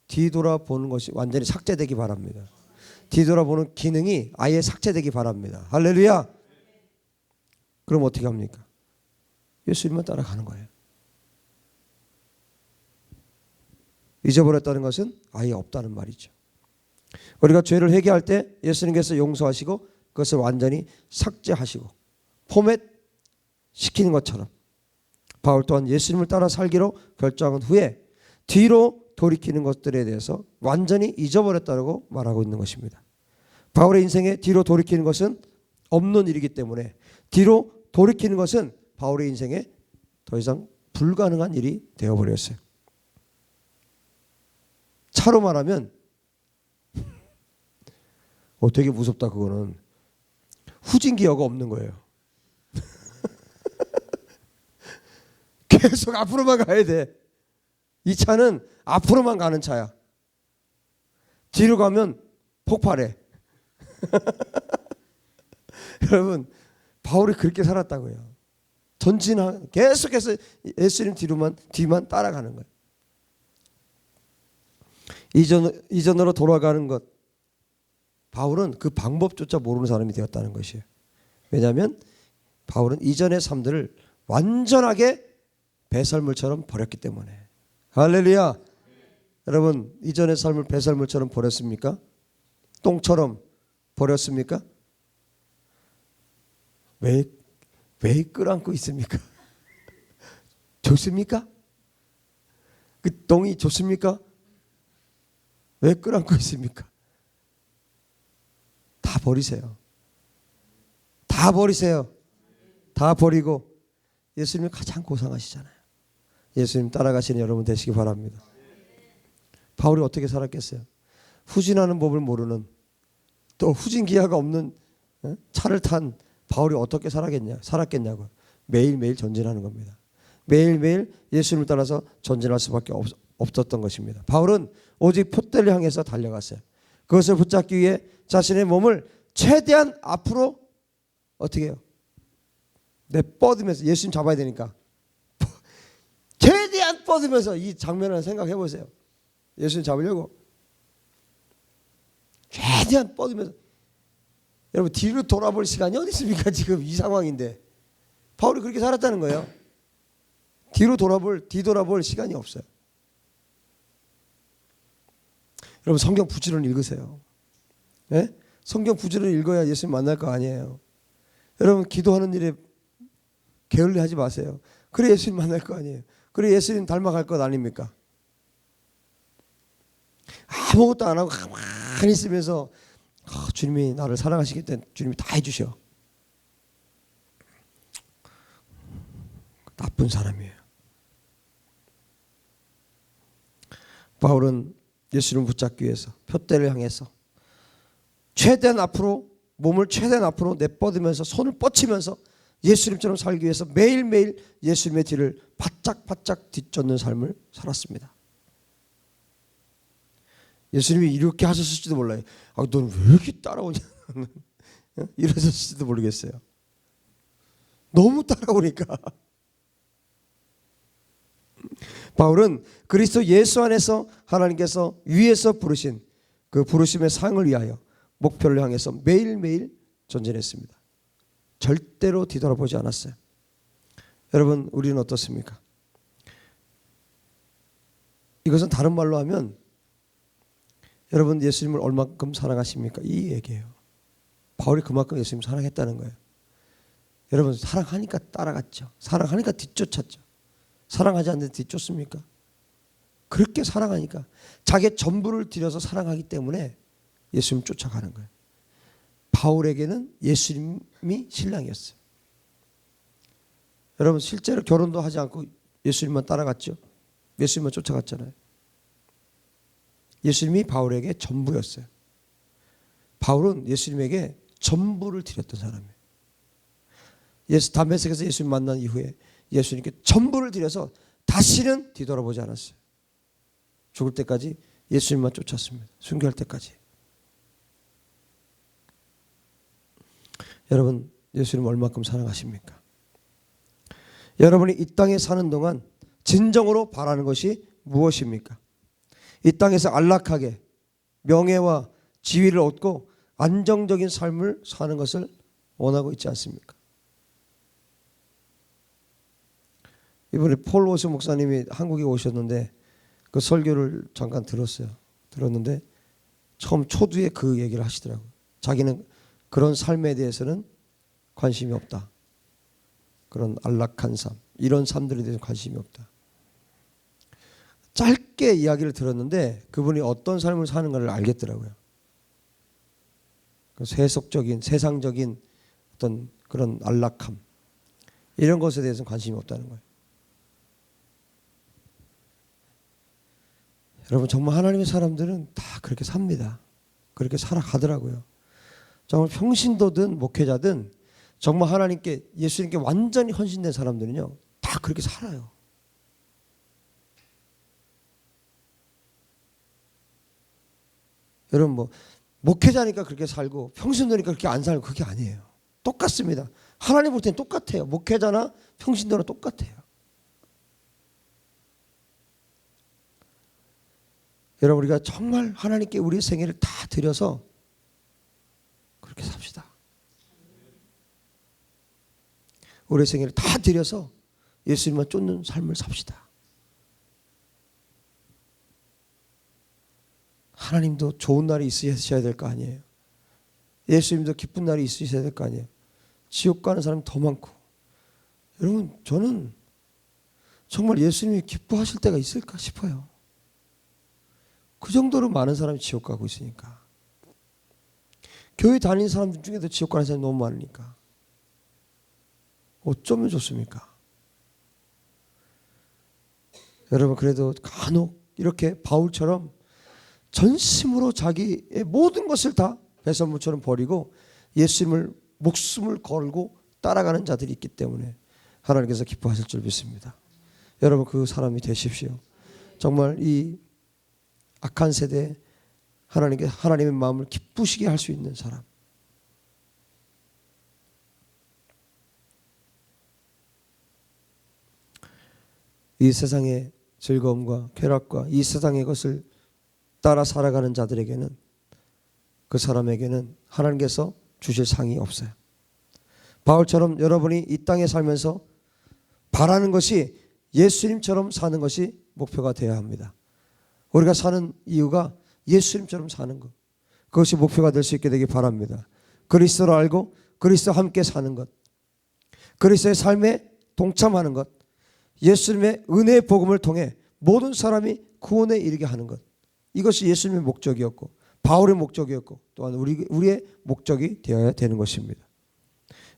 뒤돌아보는 것이 완전히 삭제되기 바랍니다. 뒤돌아보는 기능이 아예 삭제되기 바랍니다. 할렐루야. 그럼 어떻게 합니까? 예수님만 따라가는 거예요. 잊어버렸다는 것은 아예 없다는 말이죠. 우리가 죄를 회개할 때 예수님께서 용서하시고 그것을 완전히 삭제하시고 포맷 시키는 것처럼 바울 또한 예수님을 따라 살기로 결정한 후에 뒤로 돌이키는 것들에 대해서 완전히 잊어버렸다고 말하고 있는 것입니다. 바울의 인생에 뒤로 돌이키는 것은 없는 일이기 때문에 뒤로 돌이키는 것은 바울의 인생에 더 이상 불가능한 일이 되어버렸어요. 차로 말하면 되게 무섭다. 그거는 후진기어가 없는 거예요. 계속 앞으로만 가야 돼. 이 차는 앞으로만 가는 차야. 뒤로 가면 폭발해. 여러분, 바울이 그렇게 살았다고요. 계속해서 예수님 뒤만 따라가는 거예요. 이전으로 돌아가는 것. 바울은 그 방법조차 모르는 사람이 되었다는 것이에요. 왜냐하면 바울은 이전의 삶들을 완전하게 배설물처럼 버렸기 때문에. 할렐루야. 여러분, 이전의 삶을 배설물처럼 버렸습니까? 똥처럼 버렸습니까? 왜 끌어안고 있습니까? 좋습니까? 그 똥이 좋습니까? 왜 끌어안고 있습니까? 다 버리세요. 다 버리세요. 다 버리고 예수님이 가장 고상하시잖아요. 예수님 따라가시는 여러분 되시기 바랍니다. 바울이 어떻게 살았겠어요? 후진하는 법을 모르는, 또 후진기아가 없는 차를 탄 바울이 어떻게 살았겠냐고. 매일매일 전진하는 겁니다. 매일매일 예수님을 따라서 전진할 수밖에 없었던 것입니다. 바울은 오직 표대를 향해서 달려갔어요. 그것을 붙잡기 위해 자신의 몸을 최대한 앞으로 어떻게 해요? 뻗으면서, 예수님 잡아야 되니까 최대한 뻗으면서 이 장면을 생각해 보세요. 예수님 잡으려고 최대한 뻗으면서. 여러분, 뒤로 돌아볼 시간이 어디 있습니까? 지금 이 상황인데. 바울이 그렇게 살았다는 거예요. 뒤돌아볼 시간이 없어요. 여러분, 성경 부지런히 읽으세요. 네? 성경 구절을 읽어야 예수님 만날 거 아니에요. 여러분 기도하는 일에 게을리하지 마세요. 그래 예수님 만날 거 아니에요. 그래 예수님 닮아갈 것 아닙니까? 아무것도 안 하고 가만히 있으면서 주님이 나를 사랑하시기 때문에 주님이 다 해주셔. 나쁜 사람이에요. 바울은 예수님을 붙잡기 위해서 표대를 향해서 최대한 앞으로 몸을 최대한 앞으로 내뻗으면서 손을 뻗치면서 예수님처럼 살기 위해서 매일매일 예수님의 뒤를 바짝바짝 뒤쫓는 삶을 살았습니다. 예수님이 이렇게 하셨을지도 몰라요. 너는 왜 이렇게 따라오냐 이러셨을지도 모르겠어요. 너무 따라오니까. 바울은 그리스도 예수 안에서 하나님께서 위에서 부르신 그 부르심의 상을 위하여 목표를 향해서 매일매일 전진했습니다. 절대로 뒤돌아보지 않았어요. 여러분 우리는 어떻습니까? 이것은 다른 말로 하면 여러분 예수님을 얼마큼 사랑하십니까? 이 얘기예요. 바울이 그만큼 예수님 사랑했다는 거예요. 여러분 사랑하니까 따라갔죠. 사랑하니까 뒤쫓았죠. 사랑하지 않는데 뒤쫓습니까? 그렇게 사랑하니까 자기의 전부를 들여서 사랑하기 때문에 예수님 쫓아가는 거예요. 바울에게는 예수님이 신랑이었어요. 여러분 실제로 결혼도 하지 않고 예수님만 따라갔죠. 예수님만 쫓아갔잖아요. 예수님이 바울에게 전부였어요. 바울은 예수님에게 전부를 드렸던 사람이에요. 다메섹에서 예수님 만난 이후에 예수님께 전부를 드려서 다시는 뒤돌아보지 않았어요. 죽을 때까지 예수님만 쫓았습니다. 순교할 때까지. 여러분 예수님 얼마큼 사랑하십니까? 여러분이 이 땅에 사는 동안 진정으로 바라는 것이 무엇입니까? 이 땅에서 안락하게 명예와 지위를 얻고 안정적인 삶을 사는 것을 원하고 있지 않습니까? 이번에 폴 오스 목사님이 한국에 오셨는데 그 설교를 잠깐 들었는데 처음 초두에 그 얘기를 하시더라고요. 자기는 그런 삶에 대해서는 관심이 없다. 그런 안락한 삶, 이런 삶들에 대해서 관심이 없다. 짧게 이야기를 들었는데 그분이 어떤 삶을 사는가를 알겠더라고요. 그 세속적인, 세상적인 어떤 그런 안락함, 이런 것에 대해서는 관심이 없다는 거예요. 여러분 정말 하나님의 사람들은 다 그렇게 삽니다. 그렇게 살아가더라고요. 정말 평신도든 목회자든 정말 하나님께 예수님께 완전히 헌신된 사람들은요 다 그렇게 살아요. 여러분 뭐 목회자니까 그렇게 살고 평신도니까 그렇게 안 살고 그게 아니에요. 똑같습니다. 하나님 볼 때는 똑같아요. 목회자나 평신도나 똑같아요. 여러분 우리가 정말 하나님께 우리의 생애를 다 드려서 그렇게 삽시다. 우리의 생애를 다 드려서 예수님만 쫓는 삶을 삽시다. 하나님도 좋은 날이 있으셔야 될 거 아니에요. 예수님도 기쁜 날이 있으셔야 될 거 아니에요. 지옥 가는 사람이 더 많고. 여러분 저는 정말 예수님이 기뻐하실 때가 있을까 싶어요. 그 정도로 많은 사람이 지옥 가고 있으니까. 교회 다니는 사람들 중에도 지옥 가는 사람이 너무 많으니까. 어쩌면 좋습니까? 여러분 그래도 간혹 이렇게 바울처럼 전심으로 자기의 모든 것을 다 배설물처럼 버리고 예수님을 목숨을 걸고 따라가는 자들이 있기 때문에 하나님께서 기뻐하실 줄 믿습니다. 여러분 그 사람이 되십시오. 정말 이 악한 세대에 하나님의 마음을 기쁘시게 할 수 있는 사람. 이 세상의 즐거움과 쾌락과 이 세상의 것을 따라 살아가는 자들에게는 그 사람에게는 하나님께서 주실 상이 없어요. 바울처럼 여러분이 이 땅에 살면서 바라는 것이 예수님처럼 사는 것이 목표가 되어야 합니다. 우리가 사는 이유가 예수님처럼 사는 것. 그것이 목표가 될 수 있게 되기 바랍니다. 그리스도를 알고 그리스도와 함께 사는 것, 그리스도의 삶에 동참하는 것, 예수님의 은혜의 복음을 통해 모든 사람이 구원에 이르게 하는 것, 이것이 예수님의 목적이었고 바울의 목적이었고 또한 우리의 목적이 되어야 되는 것입니다.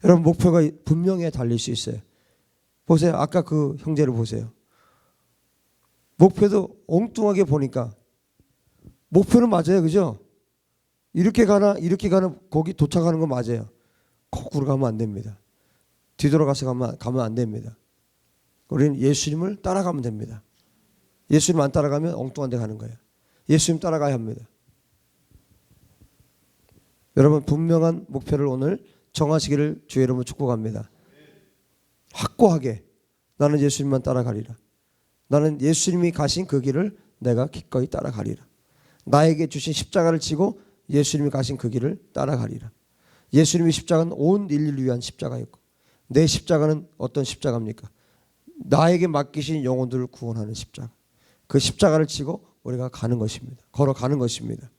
여러분, 목표가 분명히 달릴 수 있어요. 보세요. 아까 그 형제를 보세요. 목표도 엉뚱하게 보니까 목표는 맞아요. 그죠? 이렇게 가나 거기 도착하는 건 맞아요. 거꾸로 가면 안 됩니다. 뒤돌아가서 가면 안 됩니다. 우리는 예수님을 따라가면 됩니다. 예수님 안 따라가면 엉뚱한 데 가는 거예요. 예수님 따라가야 합니다. 여러분, 분명한 목표를 오늘 정하시기를 주의 이름으로 축복합니다. 확고하게 나는 예수님만 따라가리라. 나는 예수님이 가신 그 길을 내가 기꺼이 따라가리라. 나에게 주신 십자가를 지고 예수님이 가신 그 길을 따라가리라. 예수님의 십자가는 온 인류를 위한 십자가였고 내 십자가는 어떤 십자가입니까? 나에게 맡기신 영혼들을 구원하는 십자가. 그 십자가를 지고 우리가 가는 것입니다. 걸어가는 것입니다.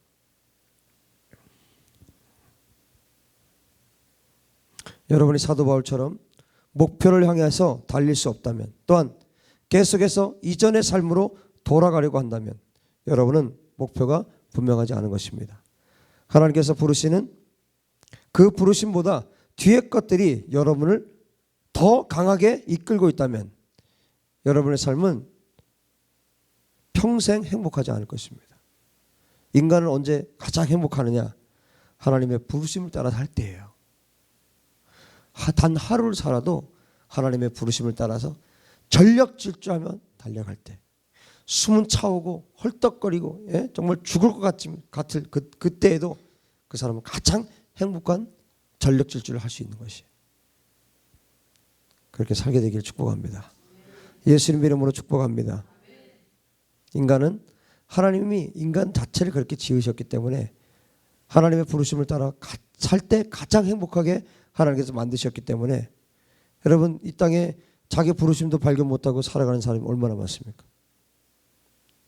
여러분이 사도 바울처럼 목표를 향해서 달릴 수 없다면, 또한 계속해서 이전의 삶으로 돌아가려고 한다면 여러분은 목표가 분명하지 않은 것입니다. 하나님께서 부르시는 그 부르심보다 뒤의 것들이 여러분을 더 강하게 이끌고 있다면 여러분의 삶은 평생 행복하지 않을 것입니다. 인간은 언제 가장 행복하느냐? 하나님의 부르심을 따라 살 때예요. 단 하루를 살아도 하나님의 부르심을 따라서 전력 질주하며 달려갈 때, 숨은 차오고 헐떡거리고 정말 죽을 것 같을 그때에도 그 사람은 가장 행복한 전력 질주를 할 수 있는 것이에요. 그렇게 살게 되기를 축복합니다. 예수님 이름으로 축복합니다. 인간은 하나님이 인간 자체를 그렇게 지으셨기 때문에 하나님의 부르심을 따라 살 때 가장 행복하게 하나님께서 만드셨기 때문에 여러분, 이 땅에 자기 부르심도 발견 못하고 살아가는 사람이 얼마나 많습니까?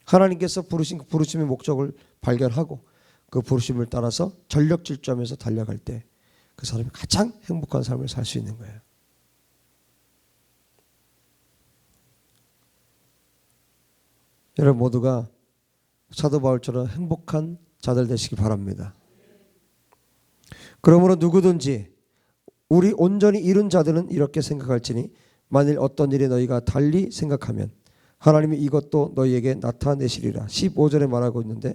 하나님께서 부르신 그 부르심의 목적을 발견하고 그 부르심을 따라서 전력 질주하면서 달려갈 때 그 사람이 가장 행복한 삶을 살 수 있는 거예요. 여러분 모두가 사도 바울처럼 행복한 자들 되시기 바랍니다. 그러므로 누구든지 우리 온전히 이룬 자들은 이렇게 생각할지니 만일 어떤 일에 너희가 달리 생각하면 하나님이 이것도 너희에게 나타내시리라. 15절에 말하고 있는데,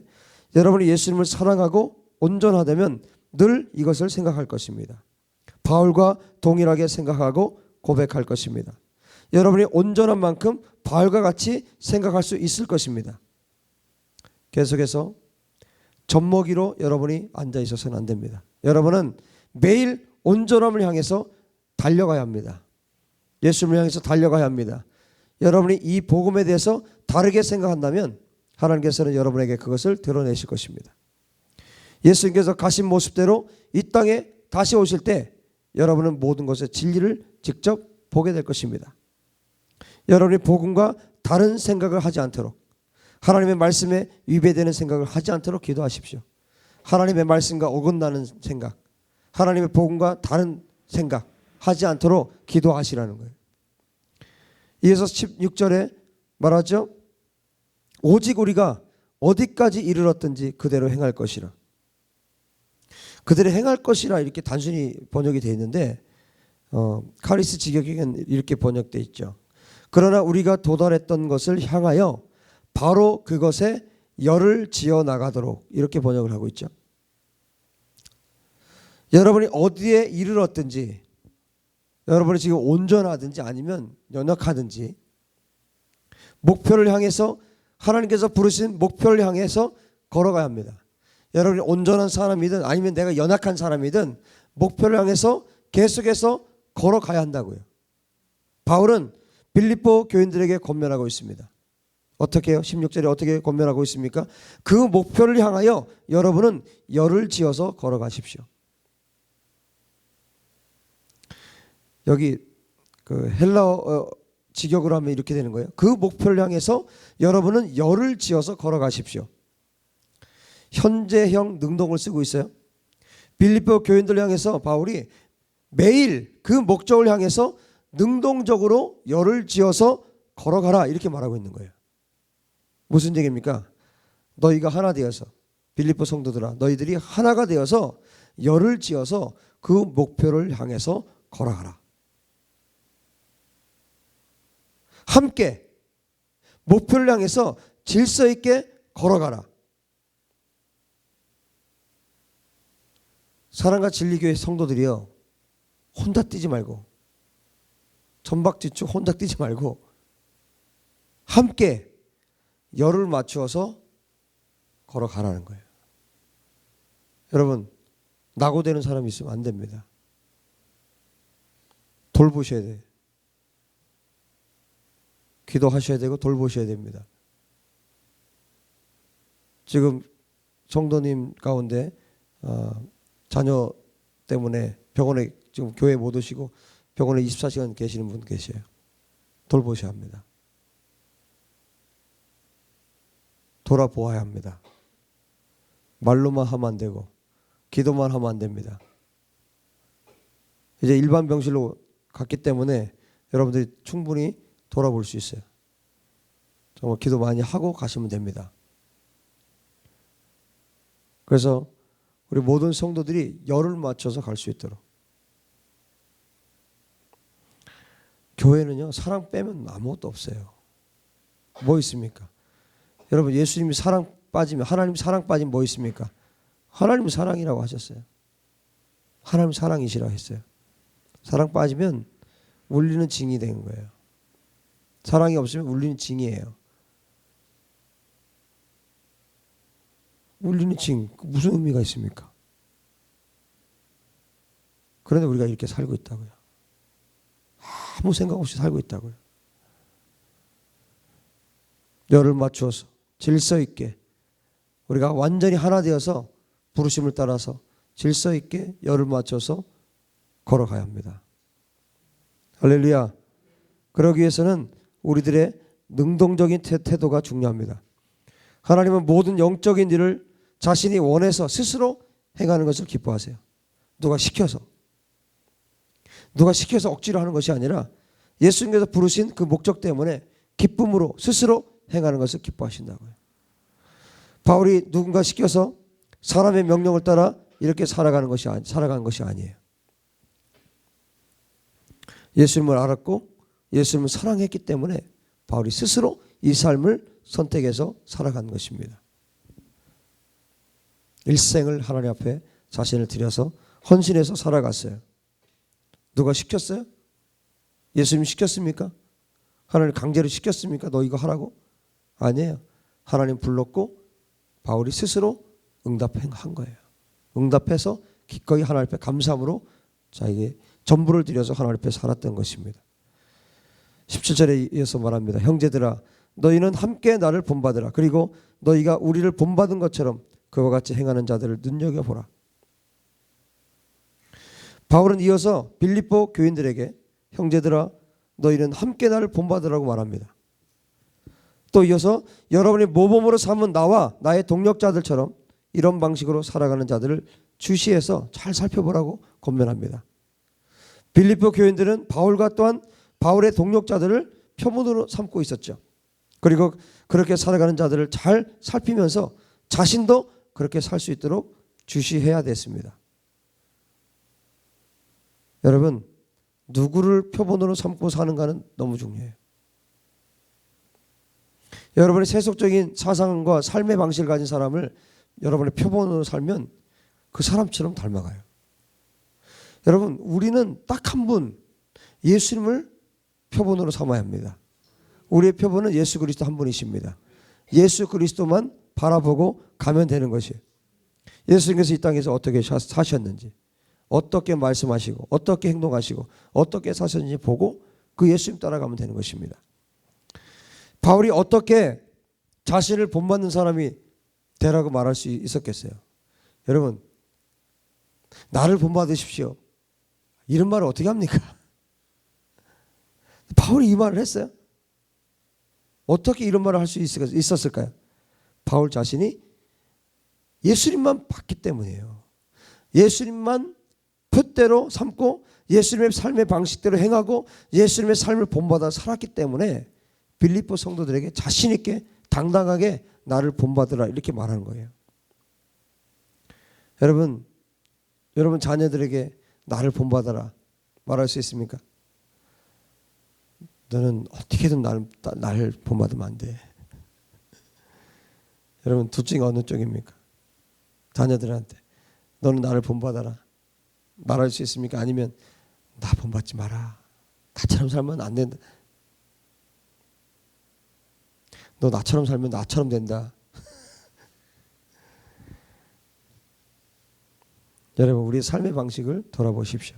여러분이 예수님을 사랑하고 온전하다면 늘 이것을 생각할 것입니다. 바울과 동일하게 생각하고 고백할 것입니다. 여러분이 온전한 만큼 바울과 같이 생각할 수 있을 것입니다. 계속해서 젖먹이로 여러분이 앉아 있어서는 안 됩니다. 여러분은 매일 온전함을 향해서 달려가야 합니다. 예수님을 향해서 달려가야 합니다. 여러분이 이 복음에 대해서 다르게 생각한다면 하나님께서는 여러분에게 그것을 드러내실 것입니다. 예수님께서 가신 모습대로 이 땅에 다시 오실 때 여러분은 모든 것의 진리를 직접 보게 될 것입니다. 여러분이 복음과 다른 생각을 하지 않도록, 하나님의 말씀에 위배되는 생각을 하지 않도록 기도하십시오. 하나님의 말씀과 어긋나는 생각, 하나님의 복음과 다른 생각 하지 않도록 기도하시라는 거예요. 이어서 16절에 말하죠. 오직 우리가 어디까지 이르렀든지 그대로 행할 것이라. 그대로 행할 것이라 이렇게 단순히 번역이 되어 있는데 카리스 직역에는 이렇게 번역되어 있죠. 그러나 우리가 도달했던 것을 향하여 바로 그것에 열을 지어 나가도록, 이렇게 번역을 하고 있죠. 여러분이 어디에 이르렀든지, 여러분이 지금 온전하든지 아니면 연약하든지 목표를 향해서, 하나님께서 부르신 목표를 향해서 걸어가야 합니다. 여러분이 온전한 사람이든 아니면 내가 연약한 사람이든 목표를 향해서 계속해서 걸어가야 한다고요. 바울은 빌립보 교인들에게 권면하고 있습니다. 어떻게 해요? 16절에 어떻게 권면하고 있습니까? 그 목표를 향하여 여러분은 열을 지어서 걸어가십시오. 여기 그 헬라어 직역으로 하면 이렇게 되는 거예요. 그 목표를 향해서 여러분은 열을 지어서 걸어가십시오. 현재형 능동을 쓰고 있어요. 빌립보 교인들을 향해서 바울이 매일 그 목적을 향해서 능동적으로 열을 지어서 걸어가라 이렇게 말하고 있는 거예요. 무슨 얘기입니까? 너희가 하나 되어서, 빌립보 성도들아, 너희들이 하나가 되어서 열을 지어서 그 목표를 향해서 걸어가라. 함께 목표를 향해서 질서 있게 걸어가라. 사랑과 진리교회 성도들이요, 혼자 뛰지 말고, 전박지축 혼자 뛰지 말고 함께 열을 맞추어서 걸어가라는 거예요. 여러분, 낙오되는 사람이 있으면 안 됩니다. 돌보셔야 돼요. 기도하셔야 되고 돌보셔야 됩니다. 지금 성도님 가운데 자녀 때문에 병원에 지금 교회 못 오시고 병원에 24시간 계시는 분 계셔요. 돌보셔야 합니다. 돌아보아야 합니다. 말로만 하면 안 되고 기도만 하면 안 됩니다. 이제 일반 병실로 갔기 때문에 여러분들이 충분히 돌아볼 수 있어요. 정말 기도 많이 하고 가시면 됩니다. 그래서 우리 모든 성도들이 열을 맞춰서 갈 수 있도록. 교회는요, 사랑 빼면 아무것도 없어요. 뭐 있습니까? 여러분, 예수님이 사랑 빠지면, 하나님 사랑 빠지면 뭐 있습니까? 하나님 사랑이라고 하셨어요. 하나님 사랑이시라고 했어요. 사랑 빠지면 울리는 징이 된 거예요. 사랑이 없으면 울리는 징이에요. 울리는 징, 무슨 의미가 있습니까? 그런데 우리가 이렇게 살고 있다고요. 아무 생각 없이 살고 있다고요. 열을 맞추어서 질서 있게 우리가 완전히 하나 되어서 부르심을 따라서 질서 있게 열을 맞춰서 걸어가야 합니다. 할렐루야. 그러기 위해서는 우리들의 능동적인 태도가 중요합니다. 하나님은 모든 영적인 일을 자신이 원해서 스스로 행하는 것을 기뻐하세요. 누가 시켜서 억지로 하는 것이 아니라 예수님께서 부르신 그 목적 때문에 기쁨으로 스스로 행하는 것을 기뻐하신다고요. 바울이 누군가 시켜서 사람의 명령을 따라 이렇게 살아가는 것이 아니에요. 예수님을 알았고 예수님을 사랑했기 때문에 바울이 스스로 이 삶을 선택해서 살아간 것입니다. 일생을 하나님 앞에 자신을 들여서 헌신해서 살아갔어요. 누가 시켰어요? 예수님이 시켰습니까? 하나님 강제로 시켰습니까? 너 이거 하라고? 아니에요. 하나님 불렀고 바울이 스스로 응답한 거예요. 응답해서 기꺼이 하나님 앞에 감사함으로 자기의 전부를 들여서 하나님 앞에 살았던 것입니다. 17절에 이어서 말합니다. 형제들아, 너희는 함께 나를 본받으라. 그리고 너희가 우리를 본받은 것처럼 그와 같이 행하는 자들을 눈여겨보라. 바울은 이어서 빌립보 교인들에게 형제들아, 너희는 함께 나를 본받으라고 말합니다. 또 이어서 여러분이 모범으로 삼은 나와 나의 동력자들처럼 이런 방식으로 살아가는 자들을 주시해서 잘 살펴보라고 권면합니다. 빌립보 교인들은 바울과 또한 바울의 동력자들을 표본으로 삼고 있었죠. 그리고 그렇게 살아가는 자들을 잘 살피면서 자신도 그렇게 살 수 있도록 주시해야 됐습니다. 여러분, 누구를 표본으로 삼고 사는가는 너무 중요해요. 여러분의 세속적인 사상과 삶의 방식을 가진 사람을 여러분의 표본으로 살면 그 사람처럼 닮아가요. 여러분, 우리는 딱 한 분, 예수님을 표본으로 삼아야 합니다. 우리의 표본은 예수 그리스도 한 분이십니다. 예수 그리스도만 바라보고 가면 되는 것이에요. 예수님께서 이 땅에서 어떻게 사셨는지, 어떻게 말씀하시고, 어떻게 행동하시고, 어떻게 사셨는지 보고 그 예수님 따라가면 되는 것입니다. 바울이 어떻게 자신을 본받는 사람이 되라고 말할 수 있었겠어요? 여러분, 나를 본받으십시오. 이런 말을 어떻게 합니까? 바울이 이 말을 했어요? 어떻게 이런 말을 할 수 있었을까요? 바울 자신이 예수님만 봤기 때문이에요. 예수님만 표대로 삼고 예수님의 삶의 방식대로 행하고 예수님의 삶을 본받아 살았기 때문에 빌립보 성도들에게 자신 있게 당당하게 나를 본받으라 이렇게 말하는 거예요. 여러분 자녀들에게 나를 본받아라 말할 수 있습니까? 너는 어떻게든 나를 본받으면 안 돼. 여러분 둘 중에 어느 쪽입니까? 자녀들한테 너는 나를 본받아라 말할 수 있습니까? 아니면 나 본받지 마라. 나처럼 살면 안 된다. 너 나처럼 살면 나처럼 된다. 여러분 우리의 삶의 방식을 돌아보십시오.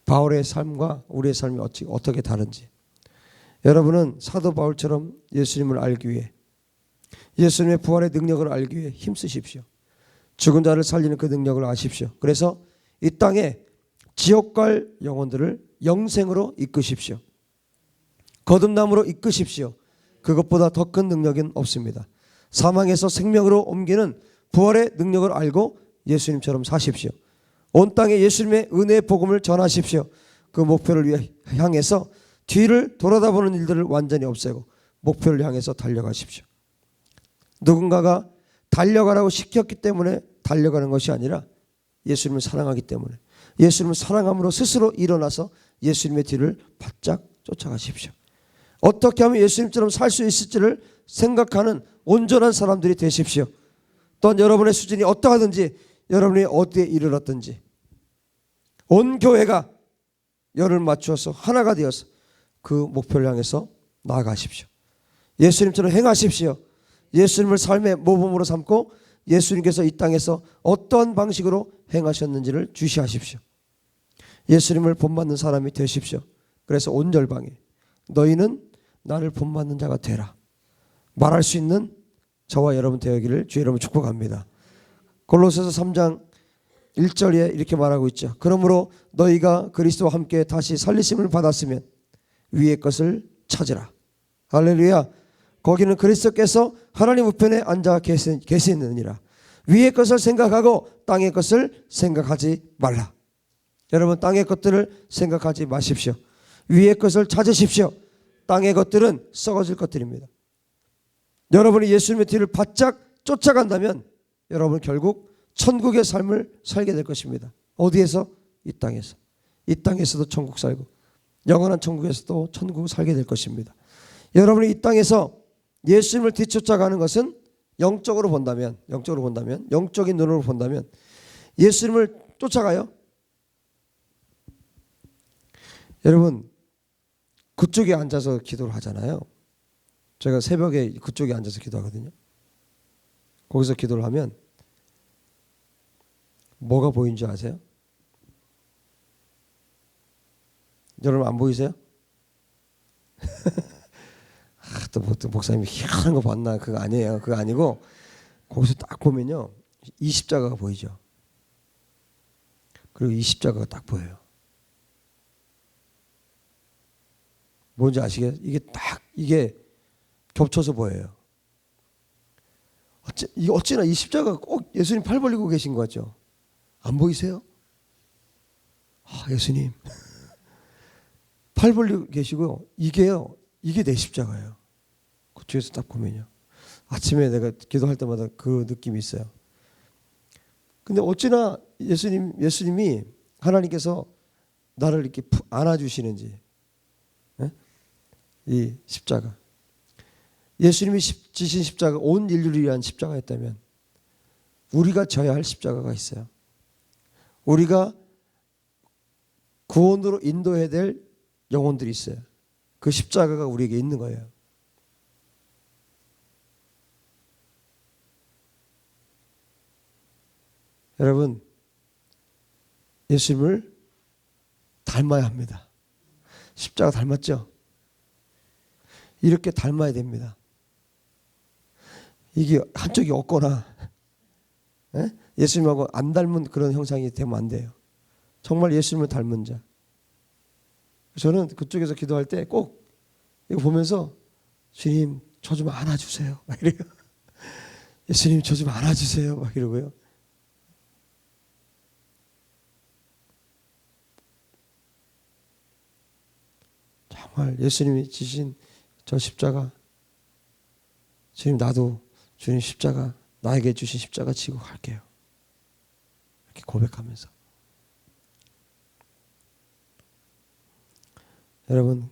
바울의 삶과 우리의 삶이 어떻게 다른지. 여러분은 사도 바울처럼 예수님을 알기 위해 예수님의 부활의 능력을 알기 위해 힘쓰십시오. 죽은 자를 살리는 그 능력을 아십시오. 그래서 이 땅에 지옥 갈 영혼들을 영생으로 이끄십시오. 거듭남으로 이끄십시오. 그것보다 더 큰 능력은 없습니다. 사망에서 생명으로 옮기는 부활의 능력을 알고 예수님처럼 사십시오. 온 땅에 예수님의 은혜의 복음을 전하십시오. 그 목표를 향해서 뒤를 돌아다보는 일들을 완전히 없애고 목표를 향해서 달려가십시오. 누군가가 달려가라고 시켰기 때문에 달려가는 것이 아니라 예수님을 사랑하기 때문에 예수님을 사랑함으로 스스로 일어나서 예수님의 뒤를 바짝 쫓아가십시오. 어떻게 하면 예수님처럼 살 수 있을지를 생각하는 온전한 사람들이 되십시오. 또한 여러분의 수준이 어떠하든지 여러분이 어디에 이르렀든지 온 교회가 열을 맞추어서 하나가 되어서 그 목표를 향해서 나아가십시오. 예수님처럼 행하십시오. 예수님을 삶의 모범으로 삼고 예수님께서 이 땅에서 어떤 방식으로 행하셨는지를 주시하십시오. 예수님을 본받는 사람이 되십시오. 그래서 온 열방에 너희는 나를 본받는 자가 되라 말할 수 있는 저와 여러분 되기를 주의 이름으로 축복합니다. 골로새서 3장 1절에 이렇게 말하고 있죠. 그러므로 너희가 그리스도와 함께 다시 살리심을 받았으면 위의 것을 찾으라. 할렐루야. 거기는 그리스도께서 하나님 우편에 앉아 계시느니라. 위의 것을 생각하고 땅의 것을 생각하지 말라. 여러분 땅의 것들을 생각하지 마십시오. 위의 것을 찾으십시오. 땅의 것들은 썩어질 것들입니다. 여러분이 예수님의 뒤를 바짝 쫓아간다면 여러분 결국 천국의 삶을 살게 될 것입니다. 어디에서? 이 땅에서. 이 땅에서도 천국 살고 영원한 천국에서도 천국 살게 될 것입니다. 여러분이 이 땅에서 예수님을 뒤쫓아가는 것은 영적으로 본다면 영적인 눈으로 본다면 예수님을 쫓아가요. 여러분 그쪽에 앉아서 기도를 하잖아요. 제가 새벽에 그쪽에 앉아서 기도하거든요. 거기서 기도를 하면 뭐가 보이는 줄 아세요? 여러분 안 보이세요? 또 목사님이 희한한 거 봤나? 그거 아니에요. 그거 아니고 거기서 딱 보면요. 이 십자가가 보이죠. 그리고 이 십자가가 딱 보여요. 뭔지 아시겠어요? 이게 겹쳐서 보여요. 어찌나 이 십자가가 꼭 예수님 팔 벌리고 계신 것 같죠? 안 보이세요? 예수님 팔 벌리고 계시고요. 이게 내 십자가예요. 그쪽에서 딱 보면요. 아침에 내가 기도할 때마다 그 느낌이 있어요. 근데 어찌나 예수님이 하나님께서 나를 이렇게 안아주시는지. 이 십자가. 예수님이 지신 십자가 온 인류를 위한 십자가였다면 우리가 져야 할 십자가가 있어요. 우리가 구원으로 인도해야 될 영혼들이 있어요. 그 십자가가 우리에게 있는 거예요. 여러분 예수님을 닮아야 합니다. 십자가 닮았죠? 이렇게 닮아야 됩니다. 이게 한쪽이 없거나 예수님하고 안 닮은 그런 형상이 되면 안 돼요. 정말 예수님을 닮은 자. 저는 그쪽에서 기도할 때 꼭 이거 보면서 주님 저 좀 안아주세요. 이래요. 예수님 저 좀 안아주세요 막 이러고요. 정말 예수님이 지신 저 십자가, 주님 나도 주님 십자가, 나에게 주신 십자가 지고 갈게요. 이렇게 고백하면서. 여러분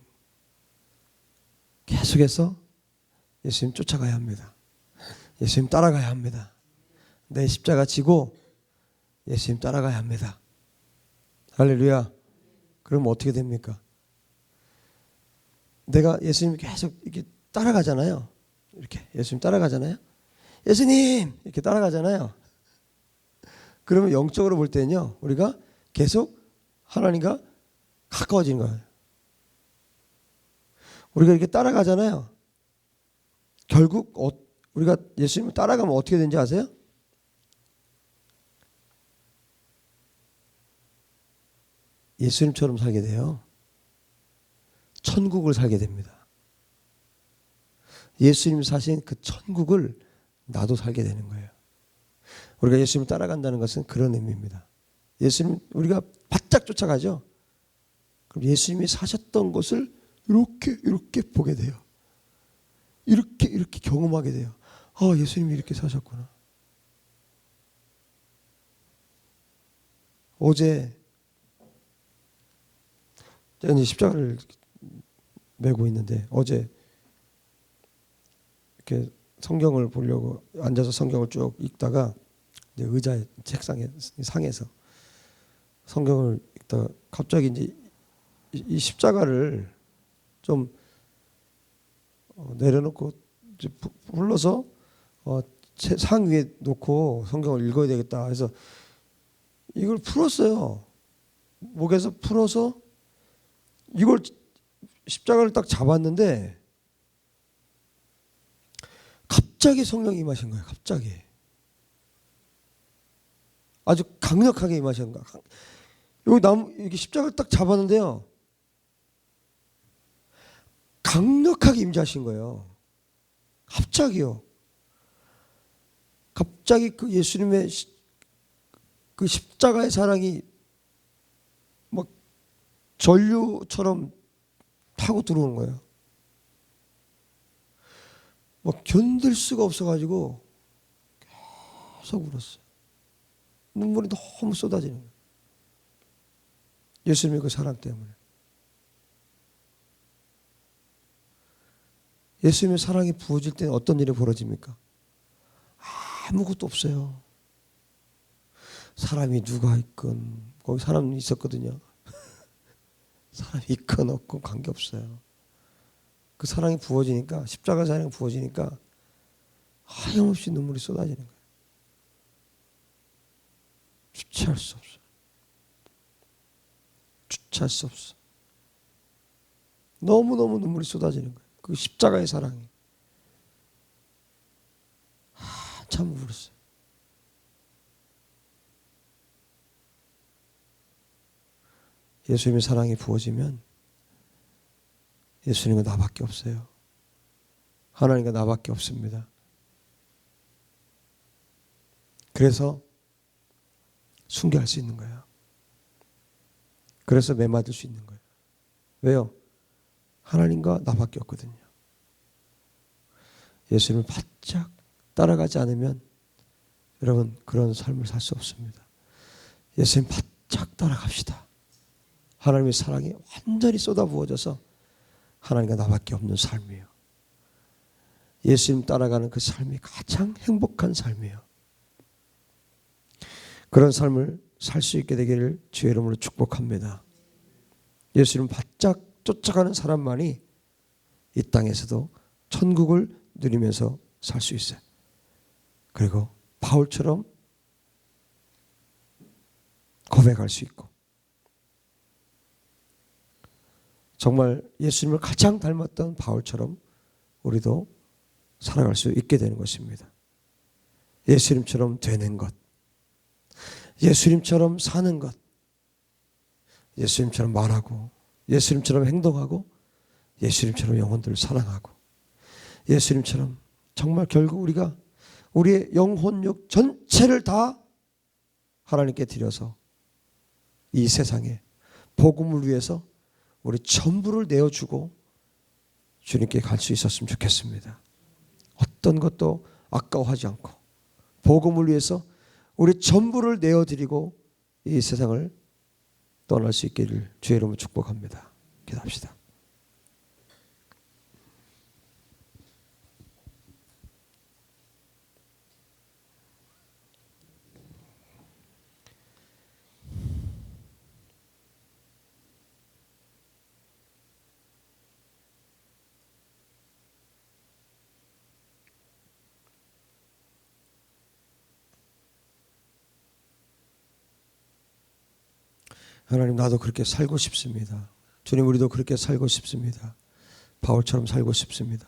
계속해서 예수님 쫓아가야 합니다. 예수님 따라가야 합니다. 내 십자가 지고 예수님 따라가야 합니다. 할렐루야. 그러면 어떻게 됩니까? 내가 예수님 계속 이렇게 따라가잖아요. 이렇게 예수님 따라가잖아요. 예수님 이렇게 따라가잖아요. 그러면 영적으로 볼 때는요, 우리가 계속 하나님과 가까워지는 거예요. 우리가 이렇게 따라가잖아요. 결국 우리가 예수님을 따라가면 어떻게 되는지 아세요? 예수님처럼 살게 돼요. 천국을 살게 됩니다. 예수님이 사신 그 천국을 나도 살게 되는 거예요. 우리가 예수님을 따라간다는 것은 그런 의미입니다. 예수님 우리가 바짝 쫓아가죠. 그럼 예수님이 사셨던 것을 이렇게 보게 돼요. 이렇게 경험하게 돼요. 아, 예수님이 이렇게 사셨구나. 어제 제가 십자가를 메고 있는데 어제 이렇게 성경을 보려고 앉아서 성경을 쭉 읽다가 이제 의자에 책상에 상에서 성경을 읽다가 갑자기 이제 이 십자가를 좀 내려놓고 불러서 상 위에 놓고 성경을 읽어야 되겠다 해서 이걸 풀었어요. 목에서 풀어서 이걸 십자가를 딱 잡았는데 갑자기 성령이 임하신 거예요. 갑자기. 아주 강력하게 임하신 거예요. 여기 십자가를 딱 잡았는데요. 강력하게 임재하신 거예요. 갑자기요. 갑자기 그 예수님의 그 십자가의 사랑이 막 전류처럼 타고 들어오는 거예요. 막 견딜 수가 없어가지고 계속 울었어요. 눈물이 너무 쏟아지는 거예요. 예수님의 그 사랑 때문에. 예수님의 사랑이 부어질 때는 어떤 일이 벌어집니까? 아무것도 없어요. 사람이 누가 있건 거기 사람이 있었거든요. 사람이 있건 없건 관계없어요. 그 사랑이 부어지니까 십자가 사랑이 부어지니까 하염없이 눈물이 쏟아지는 거예요. 주체할 수 없어요. 주체할 수 없어. 너무너무 눈물이 쏟아지는 거예요. 그 십자가의 사랑이. 참 울었어요. 예수님의 사랑이 부어지면 예수님은 나밖에 없어요. 하나님과 나밖에 없습니다. 그래서 순교할 수 있는 거예요. 그래서 매맞을 수 있는 거예요. 왜요? 하나님과 나밖에 없거든요. 예수님을 바짝 따라가지 않으면 여러분 그런 삶을 살 수 없습니다. 예수님 바짝 따라갑시다. 하나님의 사랑이 완전히 쏟아부어져서 하나님과 나밖에 없는 삶이에요. 예수님 따라가는 그 삶이 가장 행복한 삶이에요. 그런 삶을 살 수 있게 되기를 주의 이름으로 축복합니다. 예수님 바짝 쫓아가는 사람만이 이 땅에서도 천국을 누리면서 살 수 있어요. 그리고 바울처럼 고백할 수 있고 정말 예수님을 가장 닮았던 바울처럼 우리도 살아갈 수 있게 되는 것입니다. 예수님처럼 되는 것, 예수님처럼 사는 것, 예수님처럼 말하고 예수님처럼 행동하고 예수님처럼 영혼들을 사랑하고 예수님처럼 정말 결국 우리가 우리의 영혼육 전체를 다 하나님께 드려서 이 세상에 복음을 위해서 우리 전부를 내어주고 주님께 갈 수 있었으면 좋겠습니다. 어떤 것도 아까워하지 않고 복음을 위해서 우리 전부를 내어드리고 이 세상을 떠날 수 있기를 주의 이름으로 축복합니다. 기도합시다. 하나님, 나도 그렇게 살고 싶습니다. 주님, 우리도 그렇게 살고 싶습니다. 바울처럼 살고 싶습니다.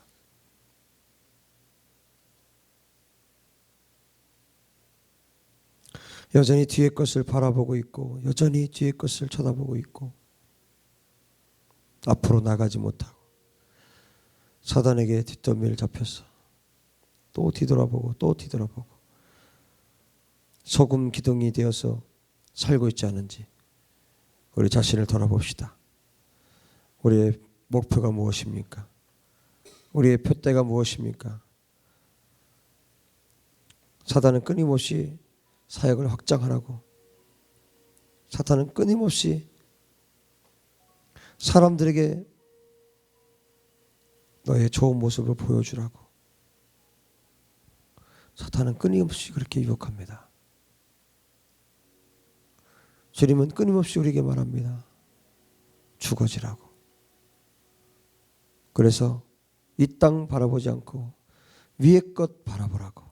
여전히 뒤의 것을 바라보고 있고 여전히 뒤의 것을 쳐다보고 있고 앞으로 나가지 못하고 사단에게 뒷덜미를 잡혔어. 또 뒤돌아보고 또 뒤돌아보고 소금 기둥이 되어서 살고 있지 않은지 우리 자신을 돌아봅시다. 우리의 목표가 무엇입니까? 우리의 표대가 무엇입니까? 사단은 끊임없이 사역을 확장하라고, 사탄은 끊임없이 사람들에게 너의 좋은 모습을 보여주라고, 사탄은 끊임없이 그렇게 유혹합니다. 주님은 끊임없이 우리에게 말합니다. 죽어지라고. 그래서 이 땅 바라보지 않고 위의 것 바라보라고,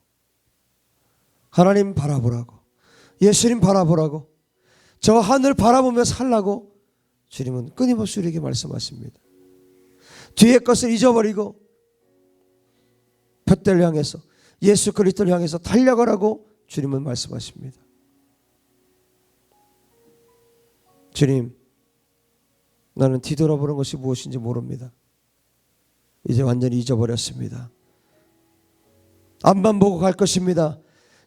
하나님 바라보라고, 예수님 바라보라고, 저 하늘 바라보며 살라고 주님은 끊임없이 우리에게 말씀하십니다. 뒤의 것을 잊어버리고 푯대를 향해서 예수 그리스도를 향해서 달려가라고 주님은 말씀하십니다. 주님, 나는 뒤돌아보는 것이 무엇인지 모릅니다. 이제 완전히 잊어버렸습니다. 앞만 보고 갈 것입니다.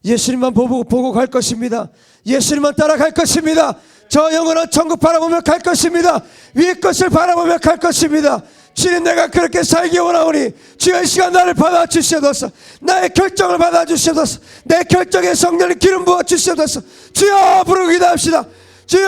예수님만 보고 갈 것입니다. 예수님만 따라갈 것입니다. 저 영원한 천국 바라보며 갈 것입니다. 위의 것을 바라보며 갈 것입니다. 주님, 내가 그렇게 살기 원하오니 주의 시간 나를 받아주시옵소서. 나의 결정을 받아주시옵소서. 내 결정에 성령의 기름 부어주시옵소서. 주여 부르고 기도합시다. 주여!